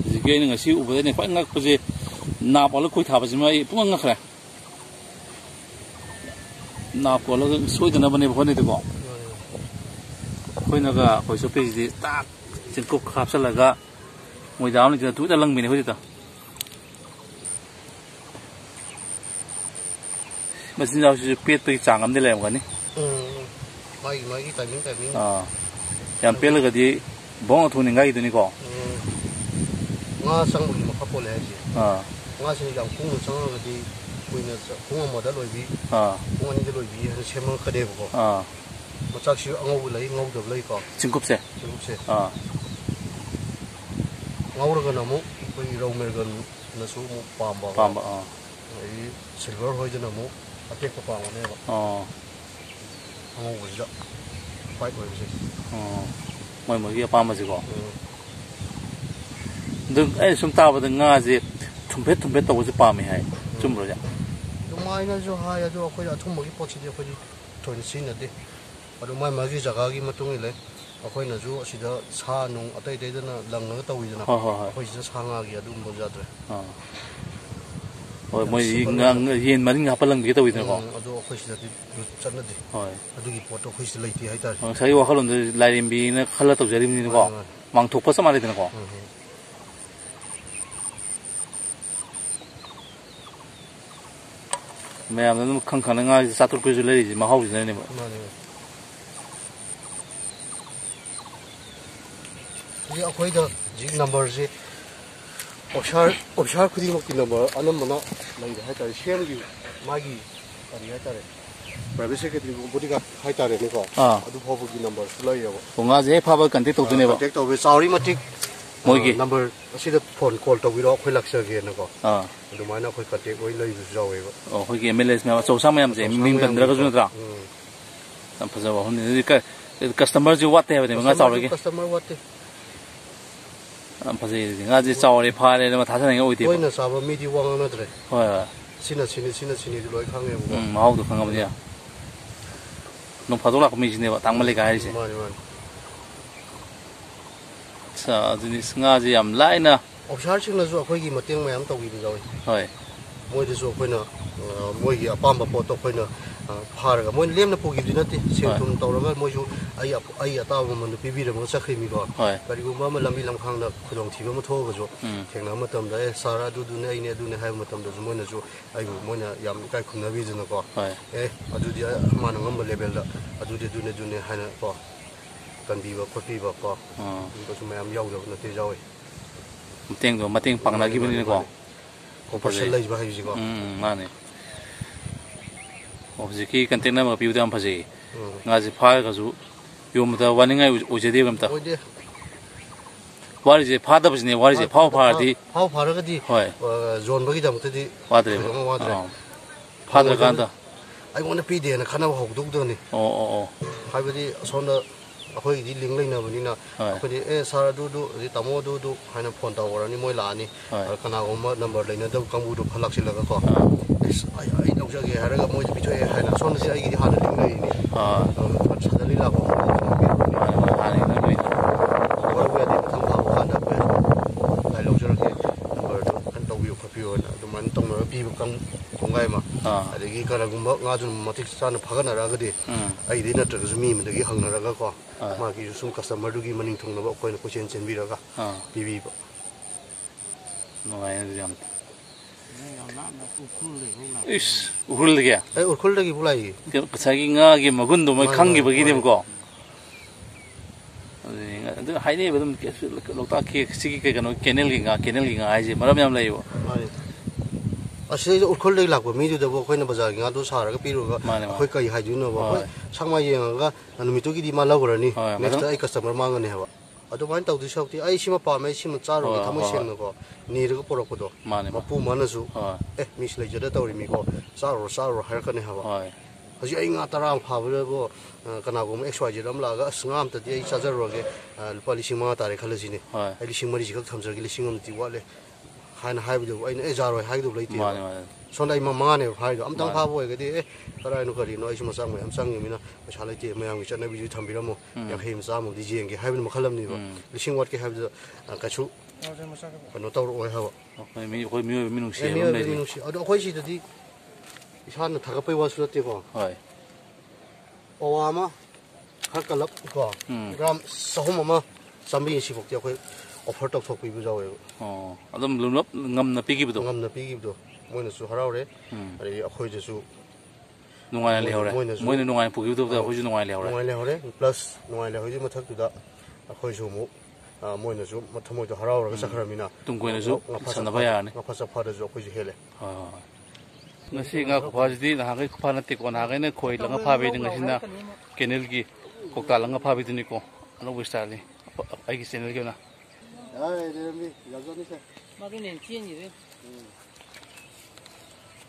ꯍꯧꯖꯤꯛꯀꯤ ꯑꯩꯅ ꯉꯁꯤ ꯎꯕꯗ ꯑꯩꯅ ꯈ꯭ꯋꯥꯏ ꯉꯛꯄꯁꯦ ꯅꯥ ꯀꯣꯜꯂꯒ ꯈꯣꯏ ꯊꯥꯕꯁꯤꯃ ꯑꯩ ꯄꯨꯡꯉꯛ ꯉꯛꯈ꯭ꯔꯦ ꯅꯥ ꯀꯣꯜꯂꯒ ꯁꯣꯏꯗꯅꯕꯅꯦꯕ ꯍꯣꯠꯅꯩꯗꯀꯣ ꯑꯩꯈꯣꯏꯅꯒ ꯈꯣꯏ ꯆꯣꯞꯄꯤꯁꯤꯗꯤ ꯇꯥꯛ ꯆꯤꯡꯀꯨꯞ ꯍꯥꯞꯆꯜꯂꯒ ꯃꯣꯏꯗꯥ ꯑꯃ ꯂꯩꯇꯅ ꯇꯨꯏꯗ ꯂꯪꯕꯤꯅꯦ ꯍꯧꯖꯤꯛꯇ ꯃꯆꯤꯟꯖꯥꯛꯁꯤꯁꯨ ꯄꯦꯠꯄꯒꯤ ꯆꯥꯡ ꯑꯃꯗꯤ ꯂꯩꯔꯝꯒꯅꯤ ꯃꯥꯒꯤ ꯇꯥꯏꯃꯤꯡ ꯌꯥꯝ ꯄꯦꯠꯂꯒꯗꯤ ꯕꯣꯡ ꯊꯨꯅꯤꯡꯉꯥꯏꯒꯤꯗꯨꯅꯤꯀꯣ ꯉꯥ ꯆꯪꯕꯒꯤ ꯃꯈꯥ ꯄꯣꯜꯂꯦ ꯍꯥꯏꯁꯦ ꯉꯥꯁꯤꯅ ꯌꯥꯝ ꯀꯨꯡꯅ ꯆꯪꯉꯒꯗꯤ ꯑꯩꯈꯣꯏꯅ ꯄꯨꯡ ꯑꯃꯗ ꯂꯣꯏꯕꯤ ꯄꯨꯡ ꯑꯅꯤꯗ ꯂꯣꯏꯕꯤ ꯍꯥꯏꯅ ꯁꯦꯝꯃꯛꯀꯅꯦꯕꯀꯣ ꯃꯆꯥꯛꯁꯤ ꯑꯉꯧꯕ ꯂꯩ ꯉꯧꯗꯕ ꯂꯩꯀꯣ ꯆꯤꯡꯀꯨꯞꯁꯦ ꯉꯧꯔꯒꯅ ꯑꯃꯨꯛ ꯑꯩꯈꯣꯏꯒꯤ ꯔꯧ ꯃꯦꯔꯒꯟꯅꯁꯨ ꯑꯃꯨꯛ ꯄꯥꯝꯕ ꯑꯗꯒꯤ ꯁꯤꯜꯚꯔ ꯍꯣꯏꯗꯅ ꯑꯃꯨꯛ ꯑꯇꯦꯛꯄ ꯄꯥꯝꯒꯅꯦꯕ ꯑꯉꯧꯕꯁꯤꯗ ꯋꯥꯏꯠ ꯑꯣꯏꯕꯁꯦ ꯃꯣꯏ ꯃꯣꯏꯒꯤ ꯑꯄꯥꯝꯕꯁꯤꯀꯣ ꯑꯗꯨ ꯑꯩꯅ ꯁꯨꯝ ꯇꯥꯕꯗ ꯉꯥꯁꯦ ꯊꯨꯝꯐꯦꯠ ꯇꯧꯕꯁꯦ ꯄꯥꯝꯃꯦ ꯍꯥꯏ ꯆꯨꯝꯕ꯭ꯔꯣꯁꯦ ꯑꯗꯨꯃꯥꯏꯅꯁꯨ ꯍꯥꯏ ꯑꯗꯣ ꯑꯩꯈꯣꯏ ꯑꯊꯨꯝꯕꯒꯤ ꯄꯣꯠꯁꯤꯗꯤ ꯑꯩꯈꯣꯏꯗꯤ ꯊꯣꯏꯅ ꯁꯤꯖꯤꯟꯅꯗꯦ ꯑꯗꯨ ꯃꯥꯒꯤ ꯖꯒꯥꯒꯤ ꯃꯇꯨꯡ ꯏꯜꯂꯦ ꯑꯩꯈꯣꯏꯅꯁꯨ ꯑꯁꯤꯗ ꯁꯥ ꯅꯨꯡ ꯑꯇꯩꯗꯅ ꯂꯪꯉꯒ ꯇꯧꯋꯤꯗꯅ ꯑꯩꯈꯣꯏ ꯁꯤꯗ ꯁꯥ ꯉꯥꯒꯤ ꯑꯗꯨꯒꯨꯝꯕ ꯌꯥꯗ꯭ꯔꯦ ꯍꯣꯏ ꯃꯣꯏ ꯌꯦꯟ ꯃꯔꯤꯡ ꯍꯥꯞꯄꯜꯂꯝꯒꯦ ꯇꯧꯋꯤꯗꯅꯀꯣ ꯑꯗꯣ ꯑꯩꯈꯣꯏ ꯁꯤꯗꯗꯤ ꯆꯠꯅꯗꯦ ꯑꯗꯨꯒꯤ ꯄꯣꯠꯇꯣ ꯑꯩꯈꯣꯏ ꯁꯤꯗ ꯂꯩꯇꯦ ꯍꯥꯏꯇꯥꯔꯦ ꯉꯁꯥꯏꯒꯤ ꯋꯥꯈꯜꯂꯣꯟꯗ ꯂꯥꯏꯔꯦꯝꯕꯤꯅ ꯈꯜꯂ ꯇꯧꯖꯔꯤꯕꯅꯤꯅꯀꯣ ꯃꯥꯡꯊꯣꯛꯄ ꯆꯞ ꯃꯥꯟꯅꯩꯗꯅꯀꯣ ꯃꯌꯥꯝꯅ ꯑꯗꯨꯝ ꯈꯪꯅ ꯉꯥꯁꯤ ꯆꯥꯇ꯭ꯔꯨꯛꯄꯁꯨ ꯂꯩꯔꯤꯁꯦ ꯃꯍꯥꯎꯁꯤꯅꯅꯦꯕ ꯍꯧꯖꯤꯛ ꯑꯩꯈꯣꯏꯗ ꯍꯧꯖꯤꯛ ꯅꯝꯕꯔꯁꯤ ꯑꯣꯐꯤꯁꯥꯔ ꯈꯨꯗꯤꯡꯃꯛꯀꯤ ꯅꯝꯕꯔ ꯑꯅꯝꯕꯅ ꯂꯩꯔꯦ ꯍꯥꯏꯇꯥꯔꯦ ꯁꯦꯝꯒꯤ ꯃꯥꯒꯤ ꯀꯔꯤ ꯍꯥꯏꯇꯥꯔꯦ ꯄ꯭ꯔꯥꯏꯚꯦꯠ ꯁꯦꯀ꯭ꯔꯦꯇꯔꯤ ꯕꯣꯗꯤꯒꯥꯔꯗ ꯍꯥꯏꯇꯥꯔꯦꯅꯦꯀꯣ ꯑꯗꯨ ꯐꯥꯎꯕꯒꯤ ꯅꯝꯕꯔꯁꯨ ꯂꯩꯌꯦꯕ ꯉꯥꯁꯦ ꯍꯦꯛ ꯐꯥꯕ ꯀꯟꯇꯦꯛ ꯇꯧꯗꯣꯏꯅꯦꯕ ꯀꯟꯇꯦꯛ ꯇꯧꯕꯤ ꯆꯥꯎꯔꯤ ꯃꯇꯤꯛ ꯃꯣꯏꯒꯤ ꯅꯝꯕꯔ ꯑꯁꯤꯗ ꯐꯣꯟ ꯀꯣꯜ ꯇꯧꯕꯤꯔꯛꯑꯣ ꯑꯩꯈꯣꯏ ꯂꯥꯛꯆꯒꯦꯅꯀꯣ ꯑꯗꯨꯃꯥꯏꯅ ꯑꯩꯈꯣꯏ ꯀꯟꯇꯦꯛ ꯂꯣꯏ ꯂꯩꯕꯁꯨ ꯌꯥꯎꯋꯦꯕ ꯑꯩꯈꯣꯏꯒꯤ MLAs ꯃꯌꯥꯝ ꯑꯆꯧ ꯑꯁꯥꯡ ꯃꯌꯥꯝꯁꯦ ꯃꯤꯡ ꯄꯟꯗ꯭ꯔꯒꯁꯨ ꯅꯠꯇ꯭ꯔꯥ ꯌꯥꯝ ꯐꯖꯕ ꯋꯥꯐꯝꯅꯤ ꯑꯗꯨꯗꯤ ꯀꯁꯇꯃꯔꯁꯨ ꯋꯥꯠꯇꯦ ꯍꯥꯏꯕꯅꯦꯕ ꯉꯥ ꯆꯥꯎꯔꯒꯤ ꯀꯁꯇꯃꯔ ꯋꯥꯠꯇꯦ ꯌꯥꯝ ꯐꯖꯩ ꯑꯗꯨꯗꯤ ꯉꯥꯁꯦ ꯆꯥꯎꯔꯦ ꯐꯥꯔꯦ ꯑꯗꯨꯝ ꯊꯥꯖꯅꯤꯡꯉꯥꯏ ꯑꯣꯏꯗꯦꯕ ꯇꯣꯏꯅ ꯆꯥꯕ ꯃꯤꯗꯤ ꯋꯥ ꯉꯥꯡꯅꯗ꯭ꯔꯦ ꯍꯣꯏ ꯁꯤꯅ ꯁꯤꯅꯤꯗꯤ ꯂꯣꯏ ꯈꯪꯉꯦꯕꯀꯣ ꯃꯍꯥꯎꯗꯣ ꯈꯪꯉꯕꯅꯤ ꯅꯣꯡ ꯐꯥꯗꯣꯛ ꯂꯥꯛꯄ ꯃꯤꯁꯤꯅꯦꯕ ꯇꯥꯡꯃꯜꯂꯦꯒ ꯍꯥꯏꯔꯤꯁꯦ ꯑꯗꯨꯗꯤ ꯉꯥꯁꯦ ꯌꯥꯝ ꯂꯥꯏꯅ ꯑꯣꯐꯤꯁꯥꯔꯁꯤꯡꯅꯁꯨ ꯑꯩꯈꯣꯏꯒꯤ ꯃꯇꯦꯡ ꯃꯌꯥꯝ ꯇꯧꯕꯤꯕ ꯌꯥꯎꯏ ꯍꯣꯏ ꯃꯣꯏꯗꯁꯨ ꯑꯩꯈꯣꯏꯅ ꯃꯣꯏꯒꯤ ꯑꯄꯥꯝꯕ ꯄꯣꯠꯇꯣ ꯑꯩꯈꯣꯏꯅ ꯐꯥꯔꯒ ꯃꯣꯏꯅ ꯂꯦꯝꯅ ꯄꯨꯈꯤꯕꯗꯤ ꯅꯠꯇꯦ ꯁꯦꯟ ꯊꯨꯝ ꯇꯧꯔꯒ ꯃꯣꯏꯁꯨ ꯑꯩ ꯑꯇꯥꯕ ꯃꯃꯜꯗꯣ ꯄꯤꯕꯤꯔꯝꯃꯒ ꯆꯠꯈ꯭ꯔꯤꯃꯤꯀꯣ ꯀꯔꯤꯒꯨꯝꯕ ꯑꯃ ꯂꯝꯕꯤ ꯂꯝꯈꯥꯡꯗ ꯈꯨꯗꯣꯡꯊꯤꯕ ꯑꯃ ꯊꯣꯛꯑꯒꯁꯨ ꯊꯦꯡꯅꯕ ꯃꯇꯝꯗ ꯁꯥꯔ ꯑꯗꯨꯗꯨꯅꯦ ꯑꯗꯨꯅꯦ ꯍꯥꯏꯕ ꯃꯇꯝꯗꯁꯨ ꯃꯣꯏꯅꯁꯨ ꯑꯩꯕꯨ ꯃꯣꯏꯅ ꯌꯥꯝ ꯏꯀꯥꯏ ꯈꯨꯝꯅꯕꯤꯗꯅꯀோ ꯑꯗꯨꯗꯤ ꯃꯥꯅ ꯉꯝꯕ ꯂꯦꯚꯦꯜꯗ ꯑꯗꯨꯅꯦ ꯍꯥꯏꯅ ꯀꯣ ꯀꯟꯕꯤꯕ ꯈꯣꯠꯄꯤꯕ ꯀꯣ ꯑꯗꯨꯒꯁꯨ ꯃꯌꯥꯝ ꯌꯥꯎꯗꯕ ꯅꯠꯇꯦ ꯌꯥꯎꯋꯤ ꯃꯇꯦꯡ ꯄꯥꯡꯅꯈꯤꯕꯅꯤꯅꯀꯣ ꯀꯣꯄꯔꯦꯁꯟ ꯂꯩꯕ ꯍꯥꯏꯕꯁꯤꯀꯣ ꯃꯥꯅꯦ ꯍꯧꯖꯤꯛꯀꯤ ꯀꯟꯇꯦꯛ ꯅꯝꯕꯔ ꯄꯤꯕꯗ ꯌꯥꯝ ꯐꯖꯩ ꯉꯥꯁꯦ ꯐꯥꯔꯒꯁꯨ ꯌꯣꯟꯕꯗ ꯋꯥꯅꯤꯡꯉꯥꯏ ꯑꯣꯏꯖꯗꯦꯕ ꯑꯝꯇ ꯋꯥꯔꯤꯁꯦ ꯐꯥꯗꯕꯁꯤꯅꯦ ꯋꯥꯔꯤꯁꯦ ꯐꯥꯔꯒꯗꯤ ꯍꯣꯏ ꯌꯣꯟꯕꯒꯤꯗꯃꯛꯇꯗꯤ ꯋꯥꯗ꯭ꯔꯦꯕ ꯐꯥꯗ꯭ꯔꯀꯥꯟꯗ ꯑꯩꯉꯣꯟꯗ ꯄꯤꯗꯦꯅ ꯈꯟꯅꯕ ꯍꯧꯗꯧꯗꯅꯤ ꯍꯥꯏꯕꯗꯤ ꯑꯁꯣꯝꯗ ꯑꯩꯈꯣꯏꯒꯤꯗꯤ ꯂꯤꯡ ꯂꯩꯅꯕꯅꯤꯅ ꯑꯩꯈꯣꯏꯗꯤ ꯁꯥꯔ ꯑꯗꯨ ꯇꯥꯃꯣ ꯍꯥꯏꯅ ꯐꯣꯟ ꯇꯧꯔꯅꯤ ꯃꯣꯏ ꯂꯥꯛꯑꯅꯤ ꯀꯅꯥꯒꯨꯝꯕ ꯅꯝꯕꯔ ꯂꯩꯅꯗꯕ ꯀꯥꯡꯕꯨꯗꯣ ꯈꯔ ꯂꯥꯛꯁꯤꯜꯂꯒꯀꯣ ꯑꯩ ꯂꯧꯖꯒꯦ ꯍꯥꯏꯔꯒ ꯃꯣꯏꯁꯨ ꯄꯤꯊꯣꯛꯑꯦ ꯍꯥꯏꯅ ꯁꯣꯝꯗꯗꯤ ꯑꯩꯒꯤꯗꯤ ꯍꯥꯟꯅ ꯂꯤꯡ ꯂꯩꯔꯤꯅꯤ ꯁꯗꯟꯂꯤ ꯂꯥꯛꯄ ꯋꯥꯔꯕ ꯌꯥꯗꯦ ꯃꯊꯪ ꯂꯥꯛꯄ ꯀꯥꯟꯗ ꯑꯩꯈꯣꯏ ꯑꯩ ꯂꯧꯖꯔꯛꯀꯦ ꯅꯝꯕꯔꯗꯣ ꯈꯟ ꯇꯧꯕꯤꯌꯨ ꯈꯣꯠꯄꯤꯌꯨꯅ ꯑꯗꯨꯃꯥꯏꯅ ꯇꯧꯅꯔꯒ ꯄꯤꯕ ꯀꯣꯡꯒꯥꯏ ꯑꯃ ꯑꯗꯒꯤ ꯀꯅꯥꯒꯨꯝꯕ ꯉꯥꯗꯨꯅ ꯃꯇꯤꯛ ꯆꯥꯅ ꯐꯥꯒꯠꯅꯔꯛꯑꯒꯗꯤ ꯑꯩꯗꯤ ꯅꯠꯇ꯭ꯔꯒꯁꯨ ꯃꯤ ꯑꯃꯗꯒꯤ ꯍꯪꯅꯔꯒꯀꯣ ꯃꯥꯒꯤꯁꯨ ꯁꯨꯝ ꯀꯁꯇꯃꯔꯗꯨꯒꯤ ꯃꯅꯤꯡ ꯊꯨꯡꯅꯕ ꯑꯩꯈꯣꯏꯅ ꯀꯣꯏꯆꯦꯟ ꯆꯦꯟꯕꯤꯔꯒ ꯄꯤꯕꯤꯕ ꯅꯨꯡꯉꯥꯏꯅ ꯌꯥꯝ 이씨, 우hul리게. 우hul리게 불라이. 자기 ngā기 magun도 뭐 강기버기네고. 근데 하이네 버듬 loktakki sigi kano kenelginga 하이지 마람 ям 라이고. ꯑꯁꯤꯗꯩꯗ ꯎꯈ꯭ꯔꯨꯜꯗꯒꯤ ꯂꯥꯛꯄ ꯃꯤꯗꯨꯗꯕꯨ ꯑꯩꯈꯣꯏꯅ ꯕꯖꯥꯔꯒꯤ ꯉꯥꯗꯨ ꯁꯥꯔꯒ ꯄꯤꯔꯨꯔꯒ ꯑꯩꯈꯣꯏ ꯀꯔꯤ ꯍꯥꯏꯗꯣꯏꯅꯣꯕ ꯑꯩꯈꯣꯏ ꯁꯪꯃꯥꯏ ꯌꯦꯡꯉꯒ ꯅꯨꯃꯤꯠꯇꯨꯒꯤꯗꯤ ꯃꯥ ꯂꯧꯈ꯭ꯔꯅꯤ ꯅꯦꯛꯁꯇ ꯑꯩ ꯀꯁꯇꯃꯔ ꯃꯥꯡꯒꯅꯤ ꯍꯥꯏꯕ ꯑꯗꯨꯃꯥꯏꯅ ꯇꯧꯗꯣꯏ ꯁꯔꯨꯛꯇꯤ ꯑꯩ ꯁꯤꯃ ꯄꯥꯝꯃꯦ ꯑꯩ ꯁꯤꯃ ꯆꯥꯔꯨꯒꯦ ꯊꯃꯣꯏ ꯁꯦꯡꯅꯀꯣ ꯅꯤꯔꯒ ꯄꯨꯔꯛꯄꯗꯣ ꯃꯄꯨ ꯃꯥꯅꯁꯨ ꯃꯤꯁꯤ ꯂꯩꯖꯗ ꯇꯧꯔꯤꯃꯤꯀꯣ ꯆꯥꯔꯨꯔꯣ ꯍꯥꯏꯔꯛꯀꯅꯤ ꯍꯥꯏꯕ ꯍꯧꯖꯤꯛ ꯑꯩ ꯉꯥ 10 ꯑꯃ ꯐꯥꯕꯗꯕꯨ ꯀꯅꯥꯒꯨꯝꯕ XYZ ꯑꯃ ꯂꯥꯛꯑꯒ ꯑꯁ ꯉꯥ ꯑꯝꯇꯗꯤ ꯑꯩ ꯆꯥꯖꯔꯨꯔꯒꯦ ꯂꯨꯄꯥ 5,000 ꯇꯥꯔꯦ ꯈꯜꯂꯁꯤꯅꯦ ꯑꯩ 4,000 ꯈꯛ ꯊꯝꯖꯔꯒꯦ 1,000 ꯑꯃꯗꯤ ꯋꯥꯠꯂꯦ ꯍꯥꯏꯅ ꯍꯥꯏꯕꯗꯨꯕꯨ ꯑꯩꯅ ꯖꯥꯔꯣꯏ ꯍꯥꯏꯒꯗꯧ ꯂꯩꯇꯦ ꯁꯣꯟꯗ ꯑꯩ ꯃꯉꯥꯅꯦꯕ ꯐꯥꯔꯤꯗꯣ ꯑꯝꯇꯪ ꯐꯥꯕ ꯑꯣꯏꯔꯒꯗꯤ ꯀꯔꯥꯏꯅꯣ ꯀꯔꯤꯅꯣ ꯑꯩꯁꯨ ꯃꯆꯥꯡ ꯃꯌꯥꯝ ꯆꯪꯉꯤꯃꯤꯅ ꯄꯩꯁꯥ ꯂꯩꯇꯦ ꯃꯌꯥꯝꯒꯤ ꯆꯠꯅꯕꯤꯁꯨ ꯊꯝꯕꯤꯔꯝꯃꯣ 50 100 ꯌꯦꯡꯒꯦ ꯍꯥꯏꯕꯅ ꯃꯈꯜ ꯑꯃꯅꯦꯕ 1,000 ꯋꯥꯠꯀꯦ ꯍꯥꯏꯕꯗ ꯀꯩꯁꯨ ꯀꯩꯅꯣ ꯇꯧꯔꯛꯑꯣꯏ ꯍꯥꯏꯕ ꯑꯩꯈꯣꯏ ꯃꯤꯑꯣꯏꯕ ꯃꯤꯅꯨꯡꯁꯤ ꯑꯃ ꯂꯩꯔꯤ ꯑꯗꯣ ꯑꯩꯈꯣꯏ ꯁꯤꯗꯗꯤ ꯏꯁꯥꯅ ꯊꯥꯒꯠꯄꯩ ꯋꯥꯁꯨ ꯅꯠꯇꯦꯀꯣ ꯄꯋꯥ ꯑꯃ ꯈꯔ ꯀꯂꯞ ꯀꯣ ꯒ꯭ꯔꯥꯝ 300 ꯑꯃ ꯆꯥꯝꯃꯔꯤ ꯁꯤꯐꯥꯎꯗꯤ ꯑꯩꯈꯣꯏ ꯑꯣꯐꯔ ꯇꯧꯊꯣꯛꯄꯤꯕ ꯌꯥꯎꯋꯦꯕ ꯑꯗꯨꯝ ꯂꯨꯝꯂꯞ ꯉꯝꯅ ꯄꯤꯈꯤꯕꯗꯣ ꯃꯣꯏꯅꯁꯨ ꯍꯔꯥꯎꯔꯦ ꯑꯗꯒꯤ ꯑꯩꯈꯣꯏꯗꯁꯨ ꯅꯨꯡꯉꯥꯏꯅ ꯂꯩꯍꯧꯔꯦ ꯃꯣꯏꯅ ꯅꯨꯡꯉꯥꯏꯅ ꯄꯨꯈꯤꯕꯗꯨꯗ ꯑꯩꯈꯣꯏꯁꯨ ꯅꯨꯡꯉꯥꯏꯅ ꯂꯩꯍꯧꯔꯦ ꯄ꯭ꯂꯁ ꯅꯨꯡꯉꯥꯏꯅ ꯂꯩꯍꯧꯔꯤꯒꯤ ꯃꯊꯛꯇꯨꯗ ꯑꯩꯈꯣꯏꯁꯨ ꯑꯃꯨꯛ ꯃꯣꯏꯅꯁꯨ ꯊꯃꯣꯏꯗꯣ ꯍꯔꯥꯎꯔꯒ ꯆꯠꯈ꯭ꯔꯕꯅꯤ나 ꯇꯨꯡ ꯀꯣꯏꯅꯁꯨ ꯁꯥꯟꯅꯕ ꯌꯥꯔꯅꯤ ꯉꯥ ꯆꯐꯥꯗꯁꯨ ꯑꯩꯈꯣꯏꯁꯨ ꯍꯦꯜꯂꯦ ngasi nga khwajdi na hagai khfa na te ko na hagai na khoi langa phabe ding ngasi na kenel gi kokta langa phabe dini ko ano bistali ai gi channel gi na ai dermi yazani se ma cái nền chiên gì đấy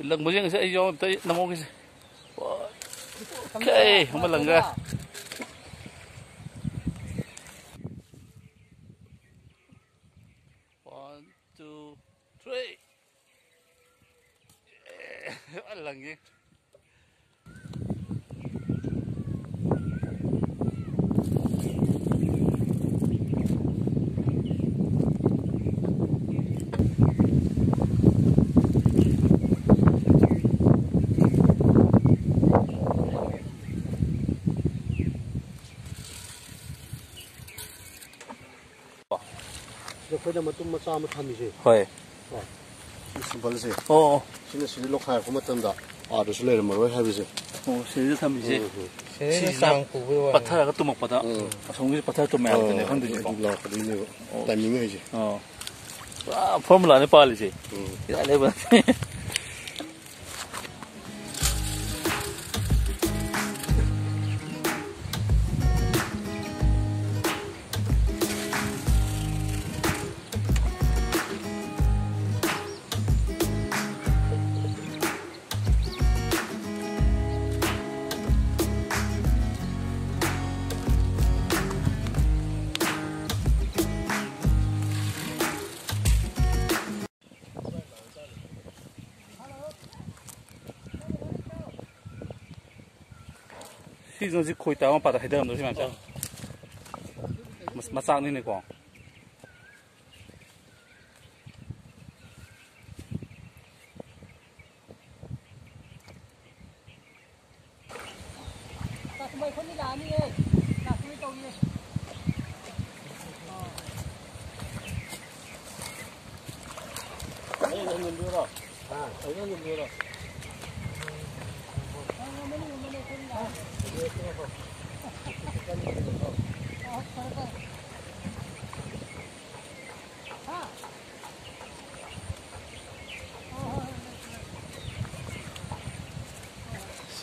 lang bujeng se ai yo tai namo gi okay hama langa 1 2 3 lagi ꯑꯩꯈꯣꯏꯅ ꯃꯇꯨꯝ ꯃꯆꯥ ꯑꯃ ꯊꯝꯃꯤꯁꯦ ꯍꯣꯏ ꯁꯤꯝꯄꯜꯁꯦ sini sini lokhairꯛꯄ ꯃꯇꯝꯗ ꯑꯥꯗꯁꯨ ꯂꯩꯔꯝꯃꯔꯣꯏ ꯍꯥꯏꯕꯁꯦ sini thamise sini sang puwe pathara tumakpada asongi pathara tumayadne khangdini ko lakadine timing haise formula ne palise ila leba 시즌지 거의 다만 바다 해대감 넣으시 맞죠? 마싹니네 거.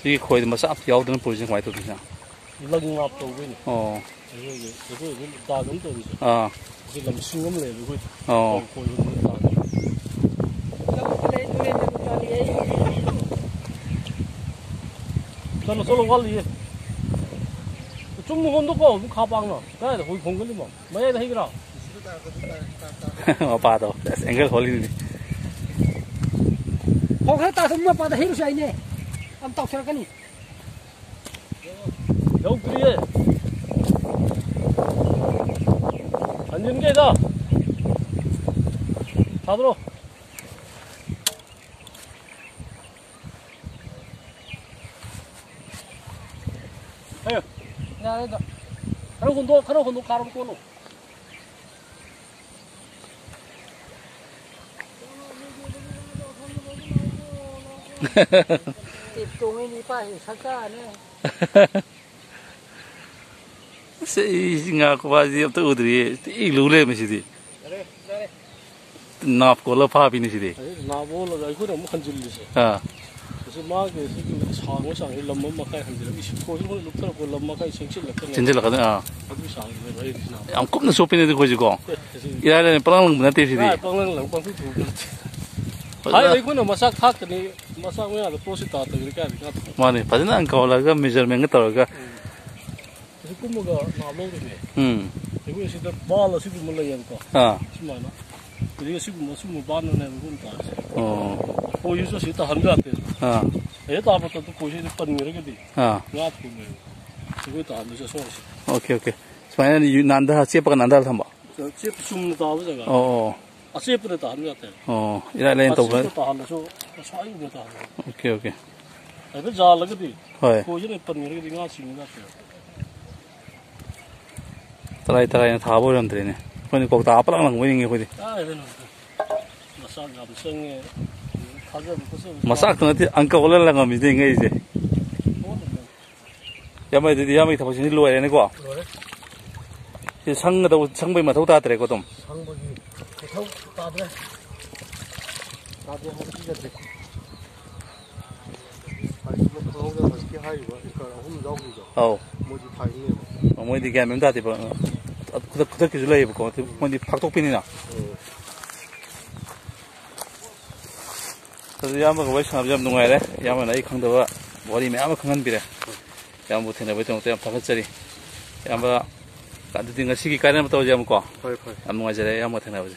이 거의 뭐 싹 야우드는 보이지 많이 들으시나? lưng ngọc tàu bên cái ta giống tàu cái làm xương lắm này rồi nó solo qual đi 좀 혼도고 좀 가방나. 나야 거기 공간이 뭐. 뭐야 해기라. 빠도 앵글 걸리니. 거기 따서 빠다 해루시 아니네. 안 떡서가니. 여기 그리에. 앉는 게다. 다 들어. Ayo. 야, 나. 가로 건도 가로 건너. 똥이 빠이 살까네. Singa ko ba di to udri i lule me sidi 그래, 그래. nap ko la pha bi ni sidi 나 몰라. 이거 너무 간질리지. ha 그래서 막에 상호상에 럼마 막에 한들 29분 루트로 그 럼마가 생실렀거든. 진짜 la ka 아주 상에 왜 이러시나. am kom na so pin de ko ji ko 그래서 ira le plang lang na te sidi 아, 빵랑 랑빵도 두고. 아이 이거는 마삭 탔더니 마삭 왜안 프로세스 다 그렇게 하니까. mane padina an ko la ga measurement ga tor ga 그래서 꿈모가 나로르네. 이거 진짜 말로 시비 몰라 얘니까. ha 심마나. 그리고 시비 뭐 스무 반은 내는 건다. 보여서 시다 한거 같아. ha 얘도 아버도 고시를 뻔 이렇게 돼. ha 나 보면 그것도 안 되셔 소시. okay okay smaya ni nanda ha chepa nanda thamba 저 숨도 아버지가. 아 셰프도 한거 같아. ira le to ga 또 하면서 사이도 다. okay okay 애들 잘 나거든. hoy 고시를 뻔 이렇게 돼 가지고 같아. tarai tha bo ram tre ne ko ni ko ta aplang lang wing nge ko di 아 얘는 마삭 감성에 가져 무슨 masak to ti an ko la lang mi de nge je yamai de yamai tha sin lo ne ko 그래? si sang da sang bai ma thau ta tre ko tom 상복이 더 따드래. 나도 한번 찍었지. 아니 뭐 그런 거 맛있게 하이고 그러니까 혼자 오기죠. oh 뭐지 다 있네. mo di ga mem da ti ba kuda ki zulai ko ti mo di phak tok pin na to ya ma ko wai sam jam nungai re ya ma nai khang da ba bori me ama khangan bi re ya mo thena ba tong te phak chari ya ba ka du ding ga sigi ka na ma to jam ko 펄펄. am nungai jare ya mo thena ba